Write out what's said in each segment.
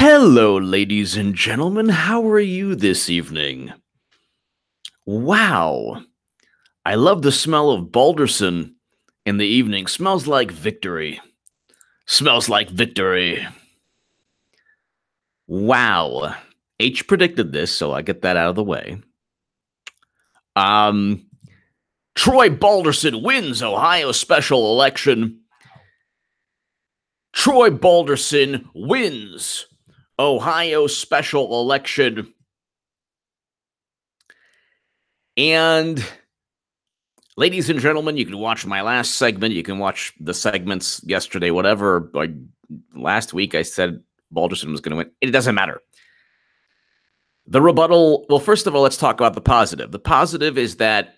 Hello, ladies and gentlemen. How are you this evening? Wow. I love the smell of Balderson in the evening. Smells like victory. Smells like victory. Wow. H predicted this, so I get that out of the way. Troy Balderson wins Ohio special election. Troy Balderson wins Ohio special election. And ladies and gentlemen, you can watch my last segment. You can watch the segments yesterday, whatever. Like last week, I said Balderson was going to win. It doesn't matter. The rebuttal, well, first of all, let's talk about the positive. The positive is that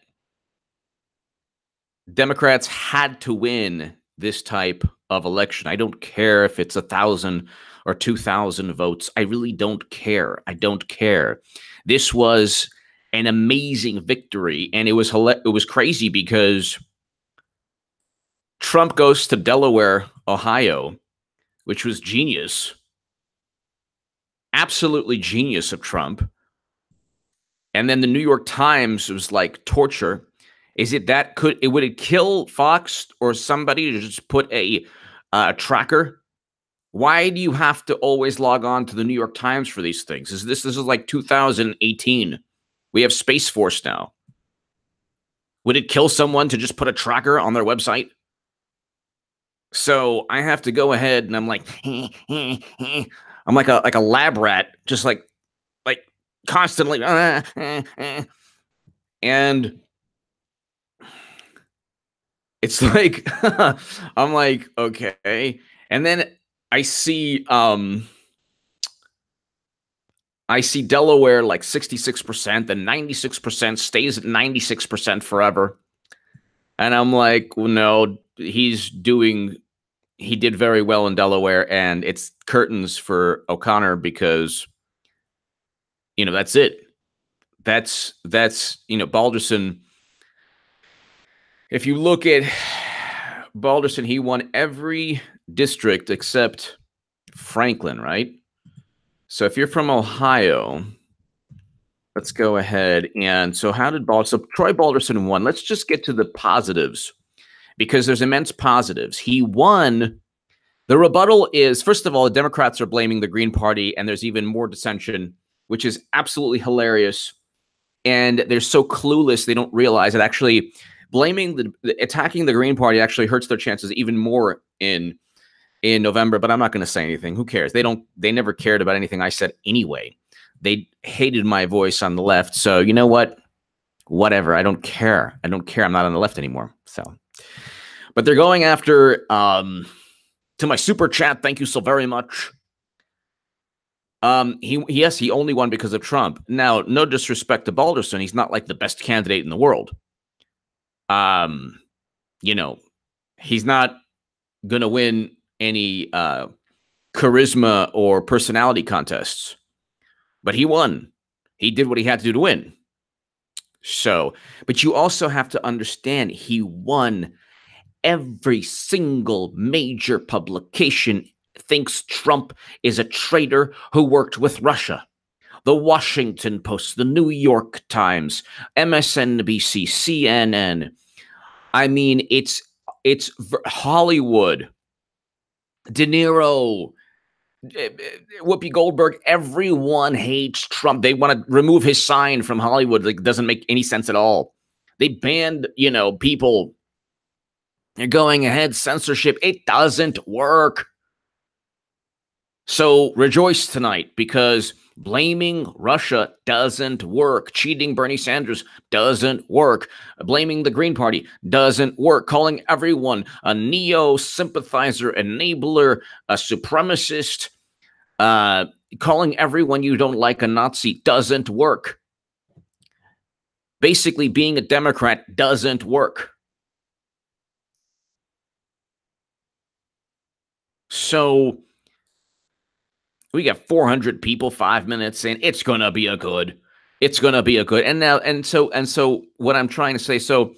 Democrats had to win this type of election. I don't care if it's 1,000 or 2,000 votes. I really don't care. I don't care. This was an amazing victory, and it was crazy because Trump goes to Delaware, Ohio, which was genius, absolutely genius of Trump. And then the New York Times was like torture. Is it that would it kill Fox or somebody to just put a tracker? Why do you have to always log on to the New York Times for these things? This is like 2018. We have Space Force now. Would it kill someone to just put a tracker on their website? So I have to go ahead and I'm like, I'm like a lab rat, just like constantly, and it's like I'm like, okay, and then I see Delaware like 66%, then 96%, stays at 96% forever. And I'm like, well, no, he did very well in Delaware, and it's curtains for O'Connor because, that's it. That's Balderson. If you look at Balderson, he won every district except Franklin, right? So if you're from Ohio, let's go ahead. And so how did Troy Balderson won? Let's just get to the positives because there's immense positives. He won. The rebuttal is, first of all, the Democrats are blaming the Green Party, and there's even more dissension, which is absolutely hilarious. And they're so clueless, they don't realize that actually attacking the Green Party actually hurts their chances even more in November. But I'm not going to say anything. Who cares? They never cared about anything I said anyway. They hated my voice on the left. So you know what? Whatever. I don't care. I don't care. I'm not on the left anymore. So, but they're going after to my super chat. Thank you so very much. He only won because of Trump. Now, no disrespect to Balderson. He's not like the best candidate in the world. He's not going to win any charisma or personality contests, but he won. He did what he had to do to win. So, but you also have to understand he won. Every single major publication thinks Trump is a traitor who worked with Russia. The Washington Post, the New York Times, MSNBC, CNN. I mean, it's Hollywood, De Niro, Whoopi Goldberg. Everyone hates Trump. They want to remove his sign from Hollywood. Like, it doesn't make any sense at all. They banned, people. They're going ahead, censorship. It doesn't work. So rejoice tonight because blaming Russia doesn't work. Cheating Bernie Sanders doesn't work. Blaming the Green Party doesn't work. Calling everyone a neo-sympathizer, enabler, a supremacist, calling everyone you don't like a Nazi doesn't work. Basically, being a Democrat doesn't work. So we got 400 people, 5 minutes in. It's gonna be a good. It's gonna be a good. And so what I'm trying to say. So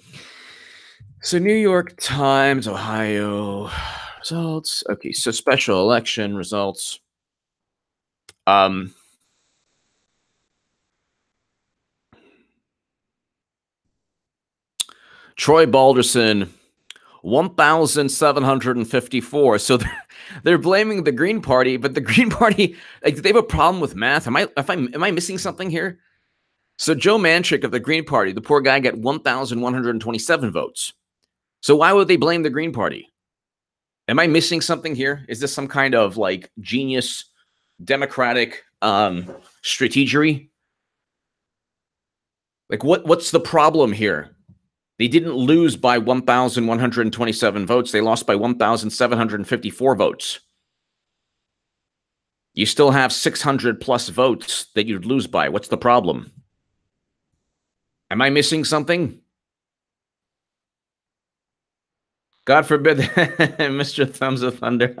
New York Times, Ohio results. Okay, so special election results. Troy Balderson, 1,754. So they're blaming the Green Party, but the Green Party, like, they have a problem with math. Am I missing something here? So Joe Manchin of the Green Party, the poor guy, got 1,127 votes. So why would they blame the Green Party? Am I missing something here? Is this some kind of like genius Democratic strategery? Like, what's the problem here? They didn't lose by 1,127 votes. They lost by 1,754 votes. You still have 600 plus votes that you'd lose by. What's the problem? Am I missing something? God forbid, Mr. Thumbs of Thunder.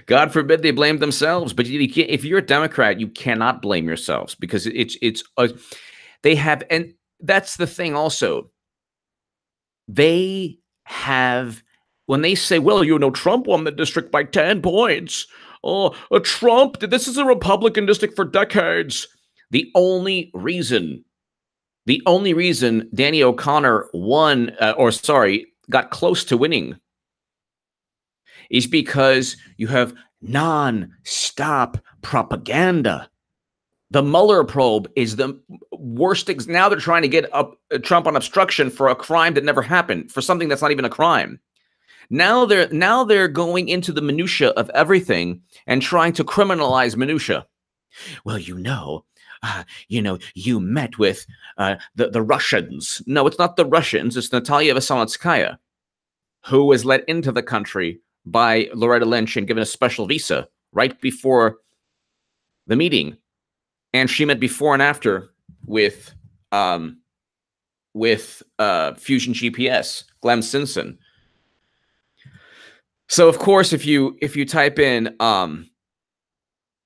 God forbid they blame themselves. But you can't, if you're a Democrat, you cannot blame yourselves, because they have, and that's the thing also. They have, when they say, well, you know, Trump won the district by 10 points. Oh, Trump, this is a Republican district for decades. The only reason Danny O'Connor won, got close to winning, is because you have non-stop propaganda. The Mueller probe is the worst. Now they're trying to get Trump on obstruction for a crime that never happened, for something that's not even a crime. Now they're going into the minutia of everything and trying to criminalize minutia. Well, you met with the Russians. No, it's not the Russians. It's Natalia Veselnitskaya, who was let into the country by Loretta Lynch and given a special visa right before the meeting. And she met before and after with Fusion GPS, Glenn Simpson. So of course, if you type in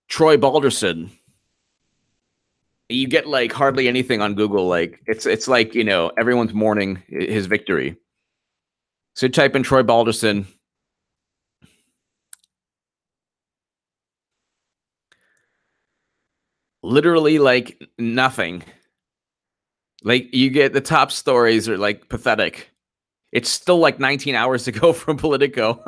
Troy Balderson, you get like hardly anything on Google. Like it's like, you know, everyone's mourning his victory. So type in Troy Balderson. Literally like nothing. Like, you get the top stories are like pathetic. It's still like 19 hours to go from Politico.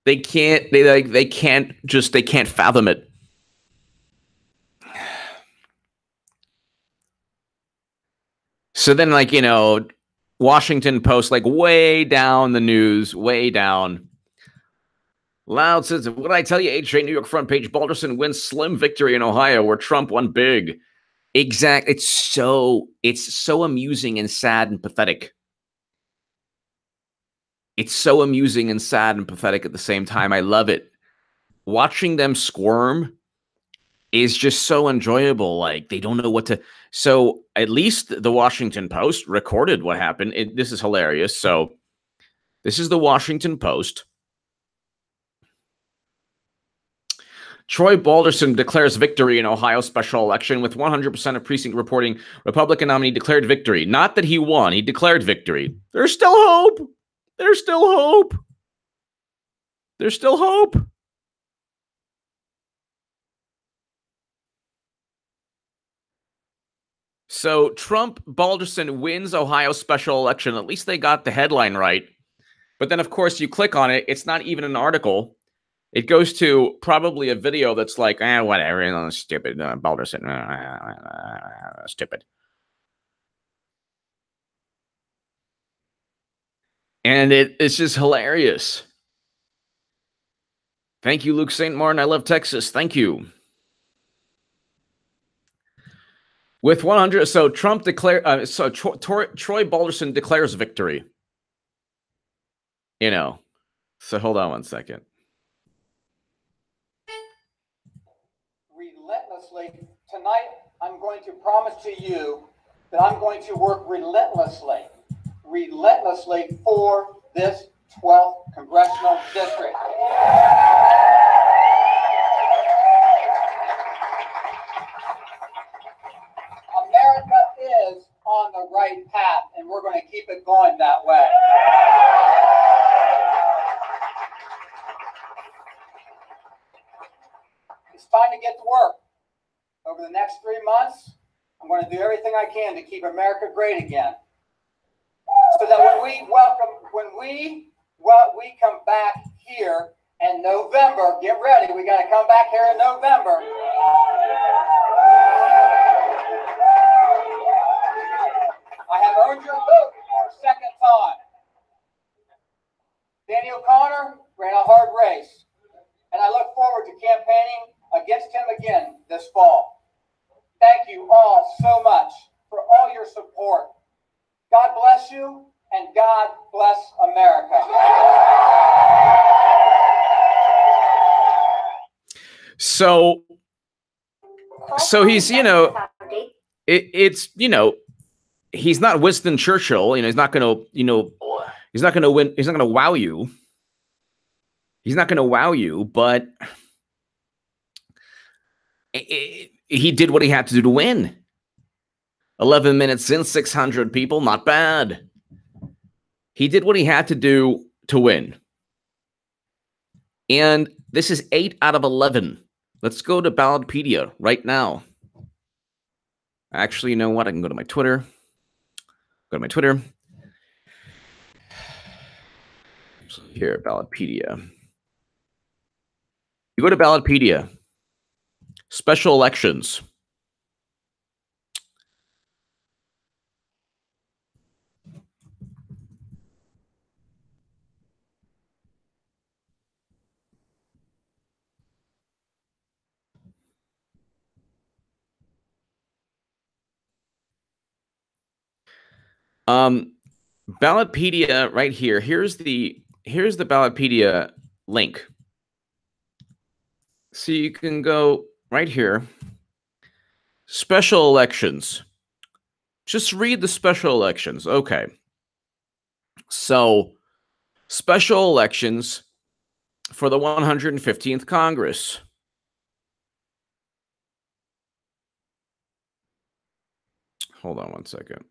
They can't fathom it. So then, like, you know, Washington Post, like way down the news, way down. Loud says, what did I tell you? HJ New York front page, Balderson wins slim victory in Ohio where Trump won big. Exact. It's so amusing and sad and pathetic. It's so amusing and sad and pathetic at the same time. I love it. Watching them squirm is just so enjoyable. Like, they don't know what to. So at least the Washington Post recorded what happened. This is hilarious. So this is the Washington Post. Troy Balderson declares victory in Ohio special election with 100% of precinct reporting Republican nominee declared victory. Not that he won. He declared victory. There's still hope. There's still hope. There's still hope. So Trump Balderson wins Ohio special election. At least they got the headline right. But then, of course, you click on it. It's not even an article. It goes to probably a video that's like, whatever, stupid, Balderson, stupid. And it's just hilarious. Thank you, Luke St. Martin. I love Texas. Thank you. With 100, so Trump declared, Troy Balderson declares victory. You know, so hold on one second. Relentlessly, tonight I'm going to promise to you that I'm going to work relentlessly for this 12th congressional district. America is on the right path, and we're going to keep it going that way. get to work. Over the next 3 months, I'm going to do everything I can to keep America great again. So that when we come back here in November, get ready, we got to come back here in November. I have earned your vote for a second time. Danny O'Connor ran a hard race, and I look forward to campaigning against him again this fall. Thank you all so much for all your support. God bless you, and God bless America. So he's, you know, it's, you know, he's not Winston Churchill. You know, he's not going to, you know, he's not going to win. He's not going to wow you. He's not going to wow you, but he did what he had to do to win. 11 minutes in, 600 people, not bad. He did what he had to do to win. And this is 8 out of 11. Let's go to Ballotpedia right now. Actually, you know what? I can go to my Twitter. Go to my Twitter. Here, Ballotpedia. You go to Ballotpedia. Special elections. Ballotpedia right here. Here's the Ballotpedia link. So you can go right here. Special elections. Just read the special elections. Okay. So special elections for the 115th Congress. Hold on one second.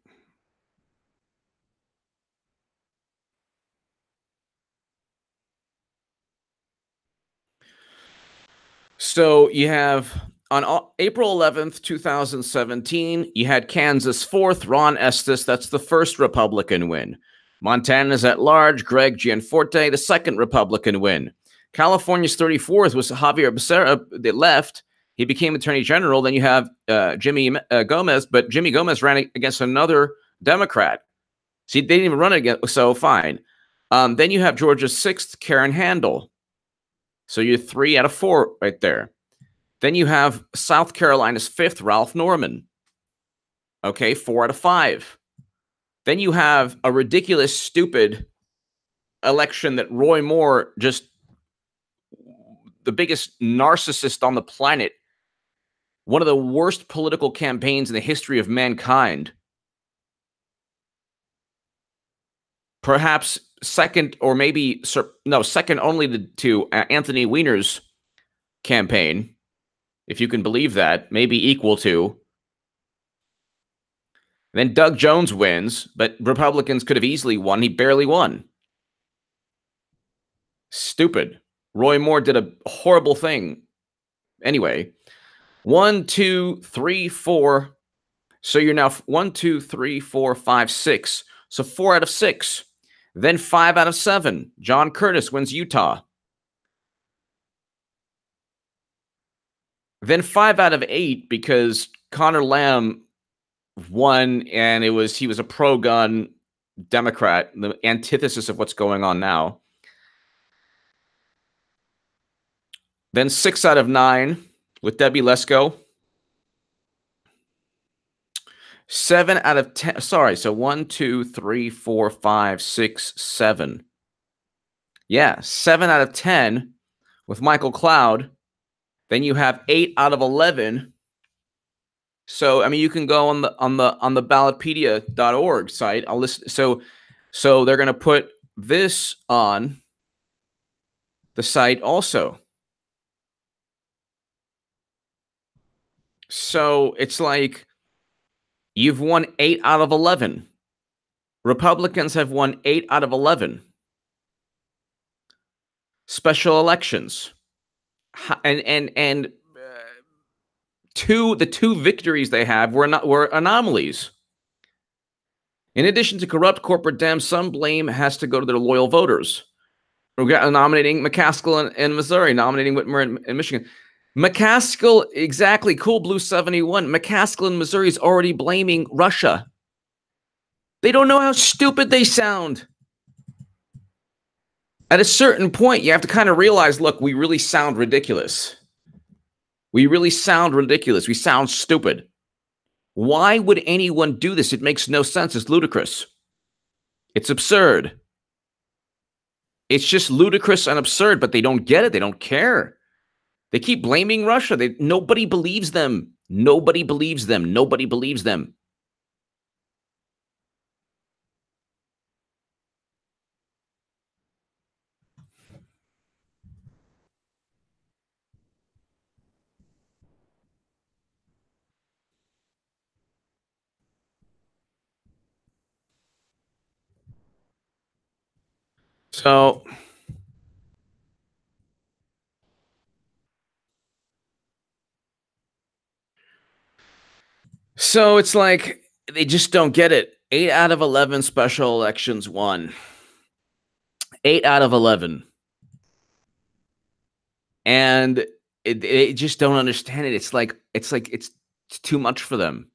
So you have on April 11th, 2017, you had Kansas 4th, Ron Estes. That's the first Republican win. Montana's at large, Greg Gianforte, the second Republican win. California's 34th was Javier Becerra. They left. He became Attorney General. Then you have Jimmy Gomez, but Jimmy Gomez ran against another Democrat. See, they didn't even run again, so fine. Then you have Georgia's 6th, Karen Handel. So you're 3 out of 4 right there. Then you have South Carolina's 5th, Ralph Norman. Okay, 4 out of 5. Then you have a ridiculous, stupid election that Roy Moore, just the biggest narcissist on the planet, one of the worst political campaigns in the history of mankind. Perhaps second, or maybe second only to Anthony Weiner's campaign, if you can believe that, maybe equal to. And then Doug Jones wins, but Republicans could have easily won. He barely won. Stupid. Roy Moore did a horrible thing. Anyway, 1, 2, 3, 4. So you're now 1, 2, 3, 4, 5, 6. So 4 out of 6. Then 5 out of 7. John Curtis wins Utah. Then 5 out of 8 because Connor Lamb won, and he was a pro-gun Democrat, the antithesis of what's going on now. Then 6 out of 9 with Debbie Lesko. 7 out of 10. Sorry, so 1, 2, 3, 4, 5, 6, 7. Yeah, 7 out of 10 with Michael Cloud. Then you have 8 out of 11. So I mean, you can go on the ballotpedia.org site. I'll listen. So they're going to put this on the site also. So it's like you've won 8 out of 11. Republicans have won 8 out of 11. Special elections. And the two victories they have were anomalies. In addition to corrupt corporate Dems, some blame has to go to their loyal voters. We're nominating McCaskill in Missouri, nominating Whitmer in Michigan. McCaskill, exactly, Cool Blue 71. McCaskill in Missouri is already blaming Russia. They don't know how stupid they sound. At a certain point, you have to kind of realize, look, we really sound ridiculous. We really sound ridiculous. We sound stupid. Why would anyone do this? It makes no sense. It's ludicrous. It's absurd. It's just ludicrous and absurd, but they don't get it. They don't care. They keep blaming Russia. Nobody believes them. Nobody believes them. Nobody believes them. So it's like they just don't get it. 8 out of 11 special elections won. 8 out of 11. And they just don't understand it. It's like it's too much for them.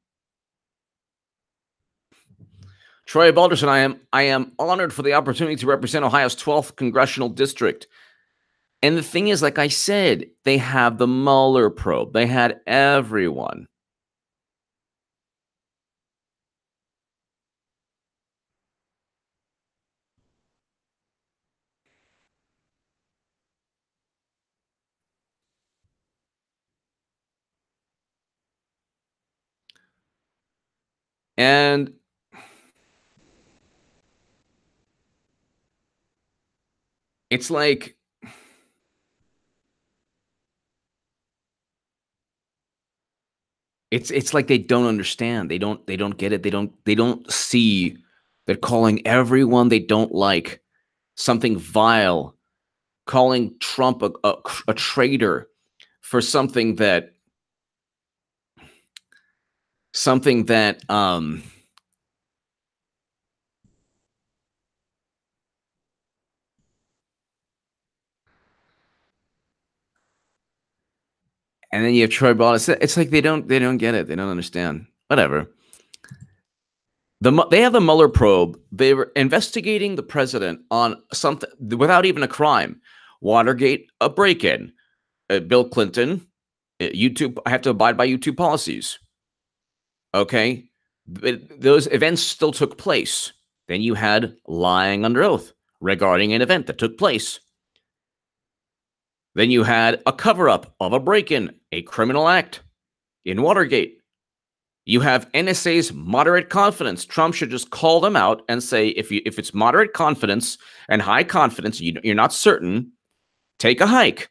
Troy Balderson, I am honored for the opportunity to represent Ohio's 12th congressional district. And the thing is, like I said, they have the Mueller probe. They had everyone. And it's like it's like they don't understand. They don't get it. They don't see that calling everyone they don't like something vile, calling Trump a traitor for something that and then you have Troy Balderson. It's like they don't get it. They don't understand. Whatever. They have the Mueller probe. They were investigating the president on something without even a crime. Watergate, a break-in. Bill Clinton, YouTube. I have to abide by YouTube policies. Okay, but those events still took place. Then you had lying under oath regarding an event that took place. Then you had a cover-up of a break-in, a criminal act in Watergate. You have NSA's moderate confidence. Trump should just call them out and say, if it's moderate confidence and high confidence, you're not certain, take a hike.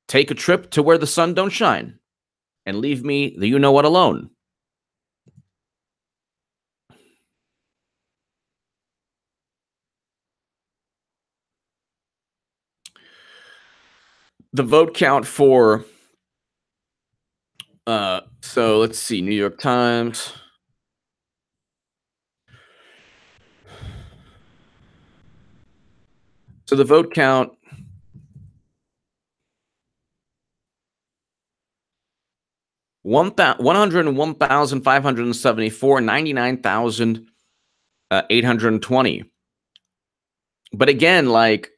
Take a trip to where the sun don't shine and leave me the you-know-what alone. The vote count for, so let's see, New York Times. So the vote count, one 101,574, 99,820. But again, like,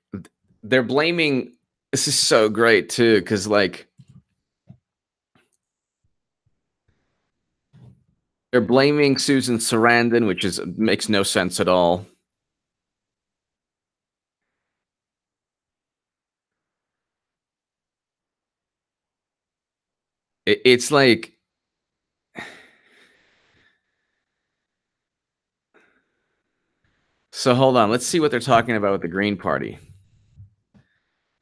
they're blaming, this is so great too, because like they're blaming Susan Sarandon, which makes no sense at all. It's like, so hold on, let's see what they're talking about with the Green Party.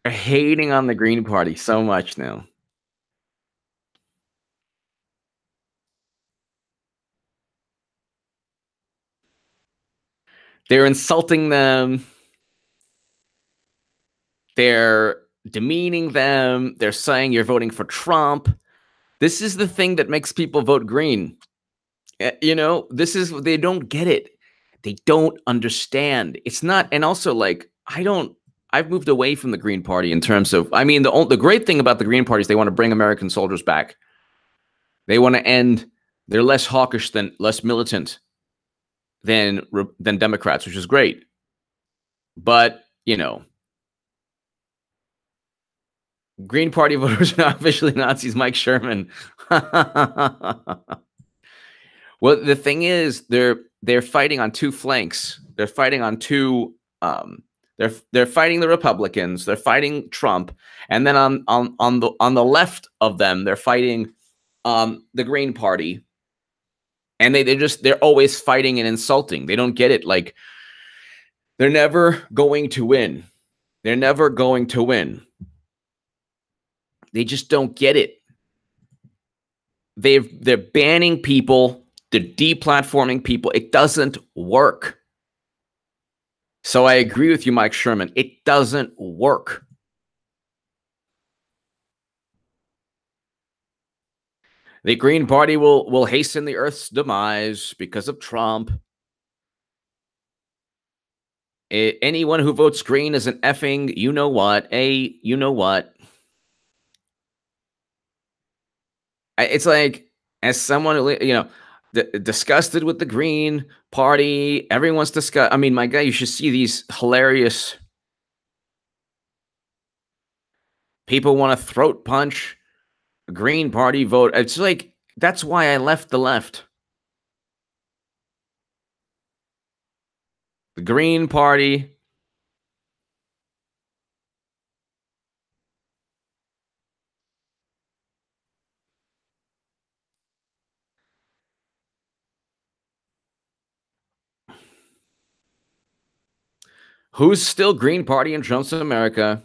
They're hating on the Green Party so much now. They're insulting them. They're demeaning them. They're saying you're voting for Trump. This is the thing that makes people vote Green. You know, they don't get it. They don't understand. It's not, and also like, I've moved away from the Green Party in terms of, I mean, the great thing about the Green Party is they want to bring American soldiers back. They want to end, they're less hawkish less militant than Democrats, which is great. But, you know, Green Party voters are not officially Nazis, Mike Sherman. Well, the thing is, they're fighting on two flanks. They're fighting on two. They're fighting the Republicans. They're fighting Trump, and then on the left of them, they're fighting the Green Party. And they're always fighting and insulting. They don't get it. Like, they're never going to win. They're never going to win. They just don't get it. They're banning people. They're deplatforming people. It doesn't work. So I agree with you, Mike Sherman. It doesn't work. The Green Party will hasten the Earth's demise because of Trump. Anyone who votes Green is an effing you know what. You know what. It's like, as someone who, you know, disgusted with the Green Party, everyone's disgusted. I mean, my God, you should see these hilarious people want to throat punch a Green Party vote. It's like, that's why I left the left. The Green Party. Who's still Green Party in Trump's America?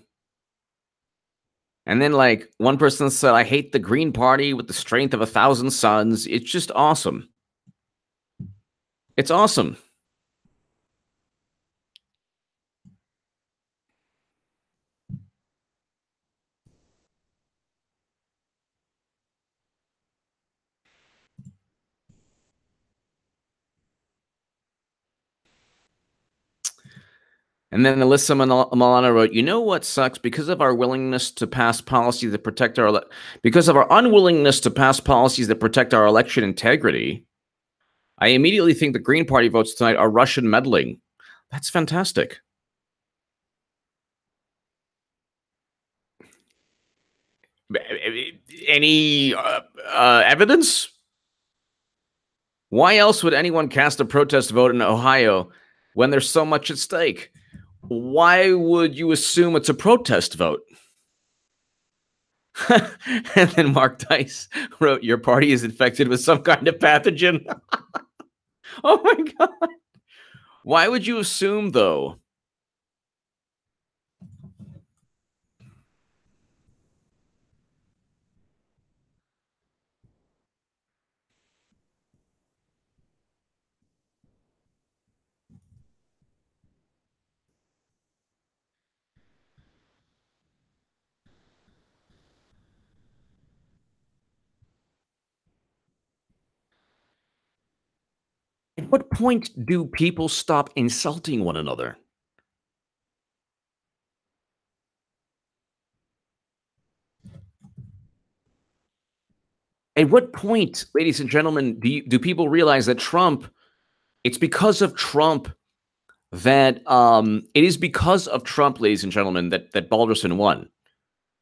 And then, like, one person said, I hate the Green Party with the strength of 1,000 suns. It's just awesome. It's awesome. And then Alyssa Milano wrote, you know what sucks? Because of our unwillingness to pass policies that protect our election integrity, I immediately think the Green Party votes tonight are Russian meddling. That's fantastic. Any evidence? Why else would anyone cast a protest vote in Ohio when there's so much at stake? Why would you assume it's a protest vote? And then Mark Dice wrote, your party is infected with some kind of pathogen. Oh my God. Why would you assume, though? At what point do people stop insulting one another? At what point, ladies and gentlemen, do people realize that Trump, it's because of Trump that it is because of Trump, ladies and gentlemen, that Balderson won.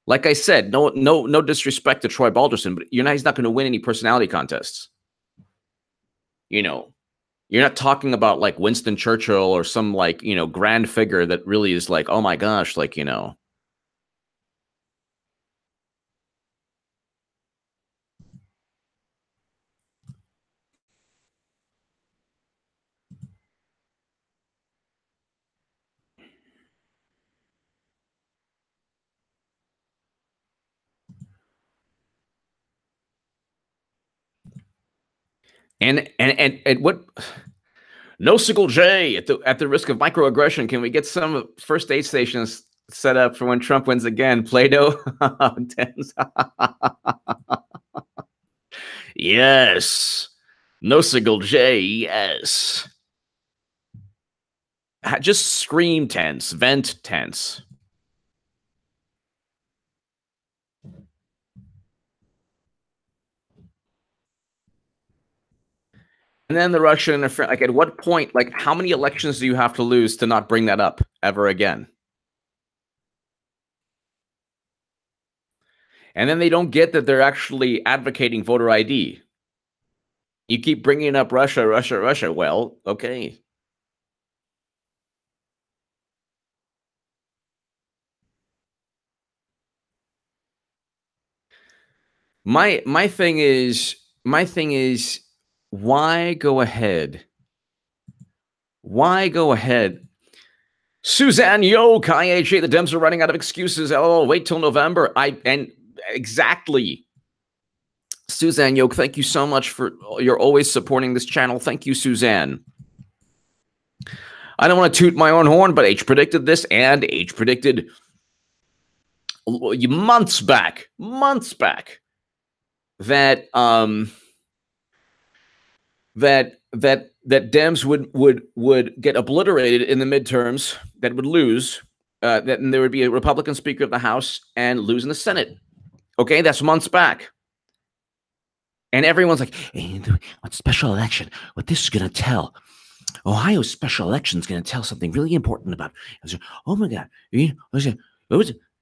Like I said, no disrespect to Troy Balderson, but he's not going to win any personality contests. You know, you're not talking about like Winston Churchill or some like, you know, grand figure that really is like, oh my gosh, like, you know. And what? No Sickle J, at the risk of microaggression, can we get some first aid stations set up for when Trump wins again? Play-Doh. Yes. No single J. Yes. Just scream tense, vent tense. And then the Russian interference, like at what point, like how many elections do you have to lose to not bring that up ever again? And then they don't get that they're actually advocating voter ID. You keep bringing up Russia, Russia, Russia. Well, okay. My thing is why go ahead? Why go ahead? Suzanne Yoke, IHA, the Dems are running out of excuses. Oh, wait till November. Exactly. Suzanne Yoke, thank you so much for you're always supporting this channel. Thank you, Suzanne. I don't want to toot my own horn, but H predicted this, and H predicted months back that that Dems would get obliterated in the midterms, that would lose, that there would be a Republican Speaker of the House and lose in the Senate. Okay, that's months back. And everyone's like, hey, what special election? What this is going to tell? Ohio's special election is going to tell something really important about it. Oh my God.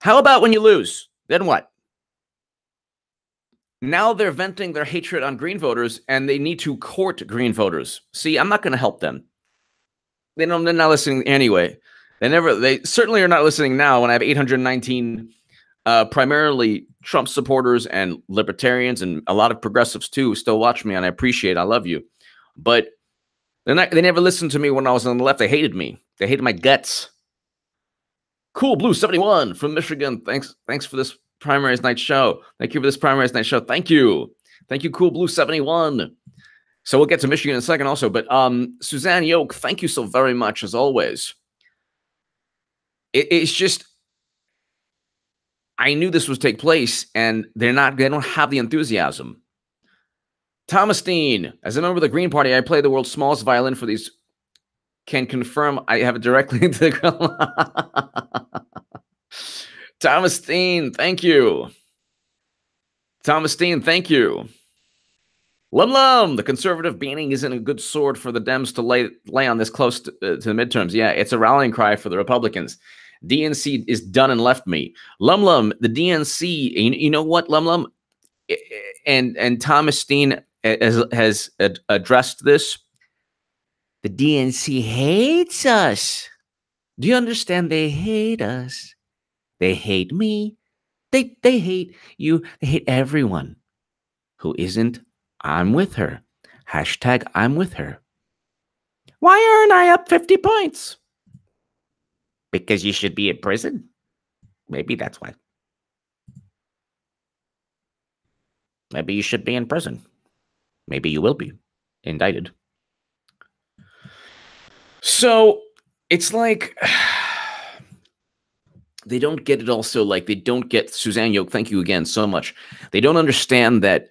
How about when you lose? Then what? Now they're venting their hatred on green voters, and they need to court green voters. See, I'm not going to help them. They're not listening anyway. They certainly are not listening now when I have 819 primarily Trump supporters and libertarians and a lot of progressives too still watch me, and I appreciate it. I love you. But they never listened to me when I was on the left. They hated me. They hated my guts. Cool Blue 71 from Michigan. Thanks for this Primaries Night show. Thank you for this Primaries Night show. Thank you. Thank you, Cool Blue 71. So we'll get to Michigan in a second also. But Suzanne Yoke, thank you so very much as always. It's just, I knew this would take place, and they don't have the enthusiasm. Thomas Dean, as a member of the Green Party, I play the world's smallest violin for these. Can confirm I have it directly into the Thomas Dean, thank you. Thomas Dean, thank you. Lum, the conservative beaning isn't a good sword for the Dems to lay on this close to the midterms. Yeah, it's a rallying cry for the Republicans. DNC is done and left me. Lum, the DNC, you know what, Lum, and Thomas Dean has addressed this. The DNC hates us. Do you understand? They hate us. They hate me. They hate you. They hate everyone who isn't I'm with her. Hashtag I'm with her. Why aren't I up 50 points? Because you should be in prison. Maybe that's why. Maybe you should be in prison. Maybe you will be indicted. So it's like they don't get it also, like they don't get Suzanne Yoke, thank you again so much. They don't understand that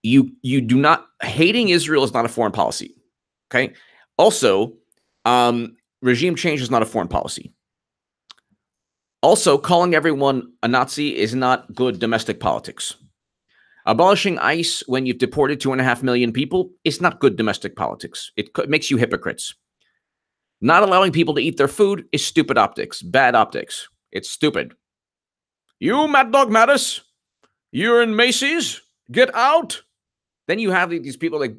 you do not, hating Israel is not a foreign policy. Okay. Also, regime change is not a foreign policy. Also, calling everyone a Nazi is not good domestic politics. Abolishing ICE when you've deported 2.5 million people is not good domestic politics. It makes you hypocrites. Not allowing people to eat their food is stupid optics, bad optics. It's stupid. You, Mad Dog Mattis, you're in Macy's, get out. Then you have these people like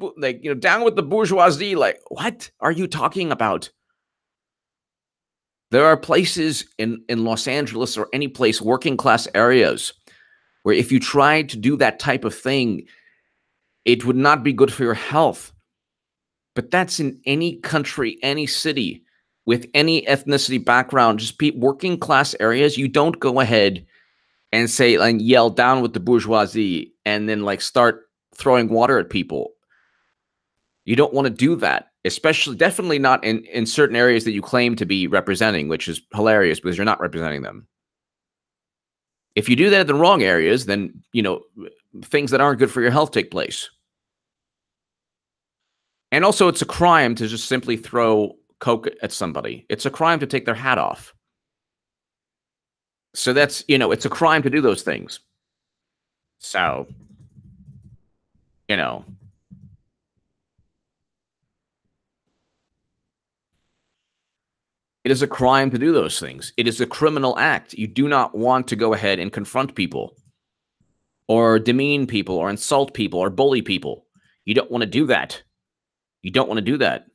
down with the bourgeoisie. Like, what are you talking about? There are places in Los Angeles or any place, working class areas, where if you tried to do that type of thing, it would not be good for your health. But that's in any country, any city, with any ethnicity background, just working class areas. You don't go ahead and say and yell down with the bourgeoisie and then like start throwing water at people. You don't want to do that, especially definitely not in certain areas that you claim to be representing, which is hilarious because you're not representing them. If you do that in the wrong areas, then, things that aren't good for your health take place. And also, it's a crime to just simply throw Coke at somebody. It's a crime to take their hat off. So that's, it's a crime to do those things. So, it is a crime to do those things. It is a criminal act. You do not want to go ahead and confront people or demean people or insult people or bully people. You don't want to do that. You don't want to do that.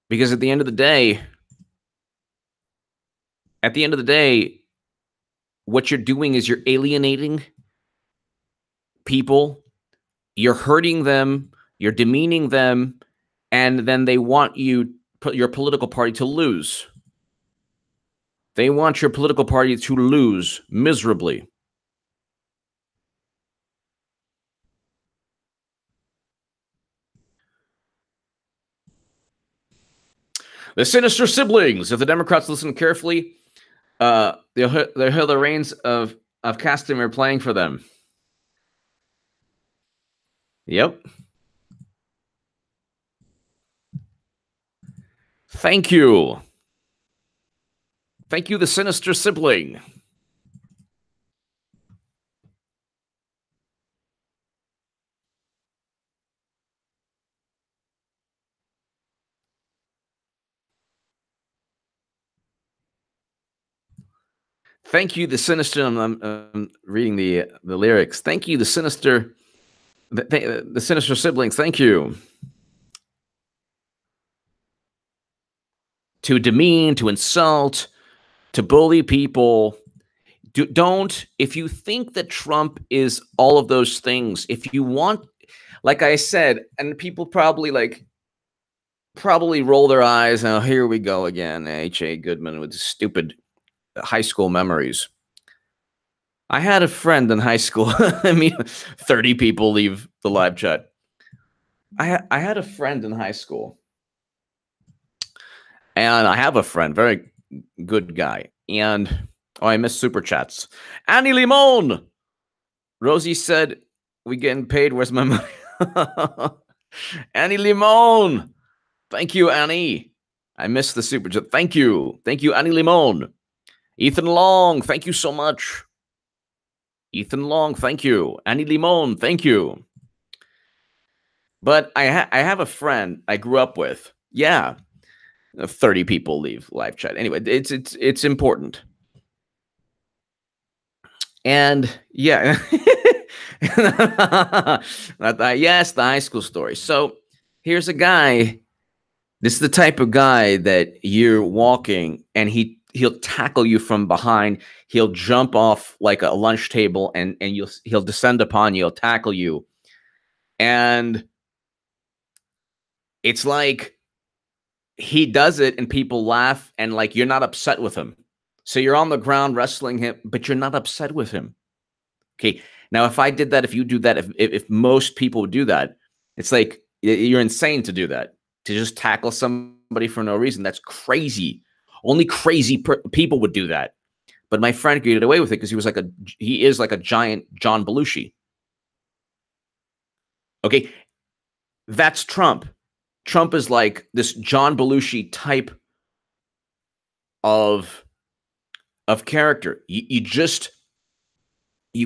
Because at the end of the day, what you're doing is you're alienating people, you're hurting them, you're demeaning them, and then they want your political party to lose. They want your political party to lose miserably. The sinister siblings. If the Democrats listen carefully, they'll hear the reigns of Castamere playing for them. Yep. Thank you. Thank you, the sinister sibling. Thank you, the sinister. I'm reading the lyrics. Thank you, the sinister. The sinister siblings. Thank you. To demean, to insult, to bully people. Don't. If you think that Trump is all of those things, if you want, like I said, and people probably roll their eyes. Oh, here we go again. H.A. Goodman with stupid high school memories. I had a friend in high school. I mean, 30 people leave the live chat. I had a friend in high school. And I have a friend, very good guy. And, I miss super chats. Annie Limon! Rosie said, we getting paid. Where's my money? Annie Limon! Thank you, Annie. I missed the super chat. Thank you. Thank you, Annie Limon. Ethan Long, thank you so much. Ethan Long, thank you. Annie Limon, thank you. But I have a friend I grew up with. Yeah. 30 people leave live chat. Anyway, it's important. And yeah. Yes, the high school story. So here's a guy. This is the type of guy that you're walking and he'll tackle you from behind. He'll jump off like a lunch table and he'll descend upon you. He'll tackle you. And it's like he does it and people laugh and like you're not upset with him. So you're on the ground wrestling him, but you're not upset with him. Okay. Now, if I did that, if you do that, if most people would do that, it's like you're insane to do that, to just tackle somebody for no reason. That's crazy. Only crazy people would do that. But my friend could get away with it because he is like a giant John Belushi. Okay. That's Trump. Trump is like this John Belushi type of character. You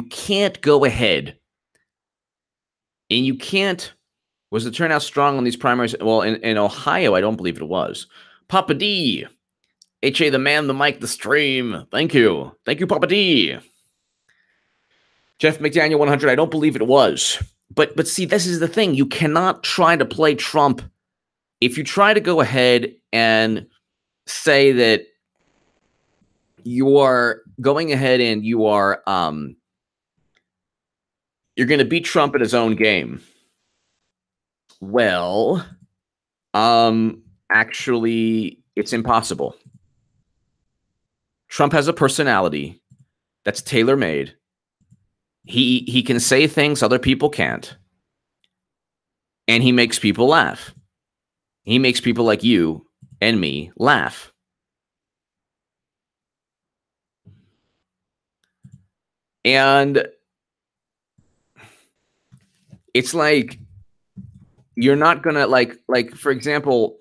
can't go ahead and you can't. Was the turnout strong on these primaries? Well, in Ohio, I don't believe it was. Papa D, H.A. the man, the mic, the stream. Thank you. Thank you, Papa D. Jeff McDaniel 100, I don't believe it was. But see, this is the thing. You cannot try to play Trump. If you try to go ahead and say that you are going ahead and you are you're going to beat Trump at his own game. Well, actually, it's impossible. Trump has a personality that's tailor-made. He can say things other people can't. And he makes people laugh. He makes people like you and me laugh. And it's like, you're not going to like, for example,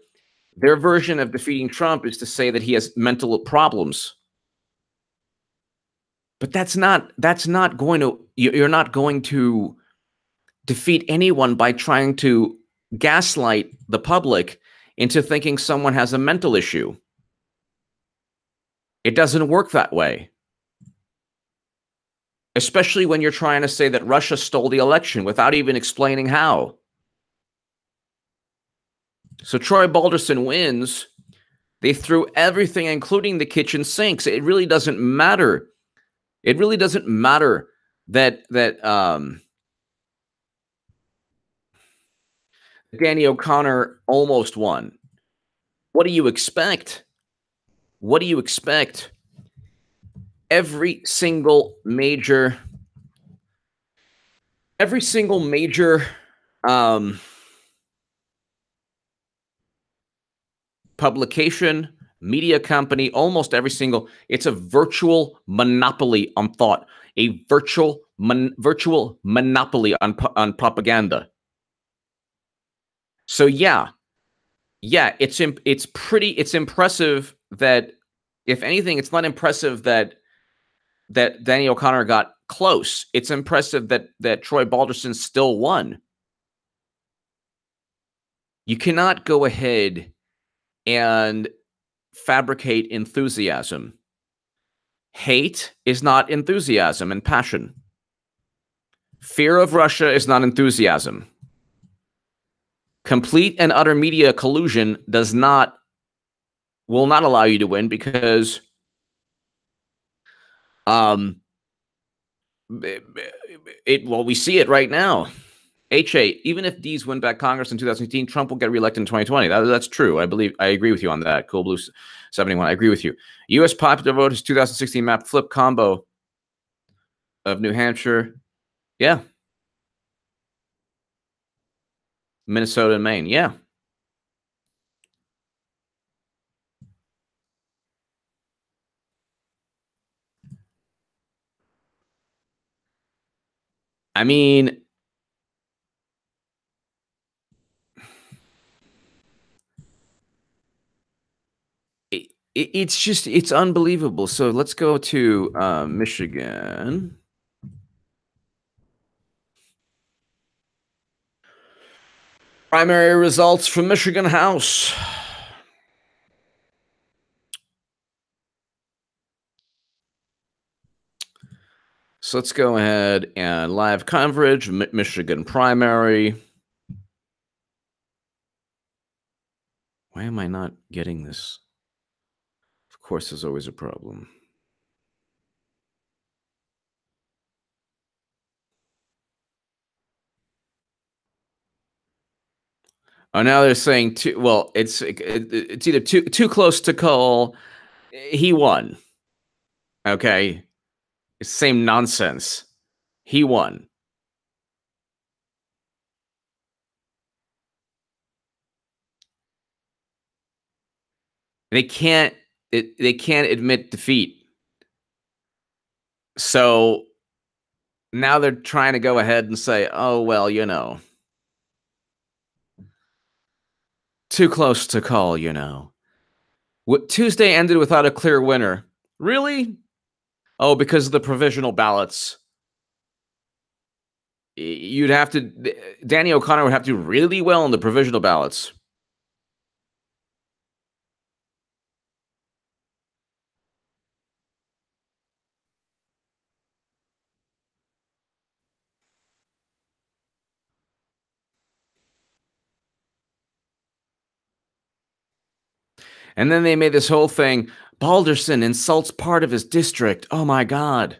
their version of defeating Trump is to say that he has mental problems. But that's not going to, you're not going to defeat anyone by trying to gaslight the public into thinking someone has a mental issue. It doesn't work that way. Especially when you're trying to say that Russia stole the election without even explaining how. So Troy Balderson wins. They threw everything, including the kitchen sinks. It really doesn't matter. It really doesn't matter that Danny O'Connor almost won. What do you expect? What do you expect? Every single major publication, media company, almost every single, it's a virtual monopoly on thought, a virtual monopoly on propaganda. So yeah, it's impressive that, if anything, it's not impressive that Danny O'Connor got close. It's impressive that Troy Balderson still won. You cannot go ahead and fabricate enthusiasm. Hate is not enthusiasm and passion. Fear of Russia is not enthusiasm. Complete and utter media collusion will not allow you to win, because we see it right now. Even if D's win back Congress in 2018, Trump will get reelected in 2020. That's true. I agree with you on that. Cool Blue 71. I agree with you. U.S. popular vote is 2016 map flip combo of New Hampshire. Yeah. Minnesota and Maine. Yeah. I mean, it's unbelievable. So let's go to Michigan. Primary results from Michigan House. So let's go ahead and live coverage, Michigan primary. Why am I not getting this? Of course, there's always a problem. Oh, now they're saying it's either too close to call. He won. Okay. It's the same nonsense. He won. They can't admit defeat. So now they're trying to go ahead and say, oh, well, too close to call, Tuesday ended without a clear winner. Really? Oh, because of the provisional ballots. Danny O'Connor would have to do really well in the provisional ballots. And then they made this whole thing. Balderson insults part of his district. Oh, my God.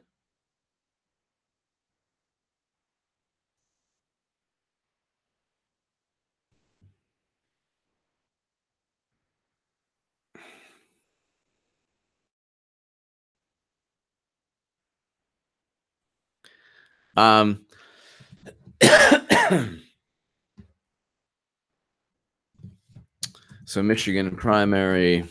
So Michigan primary.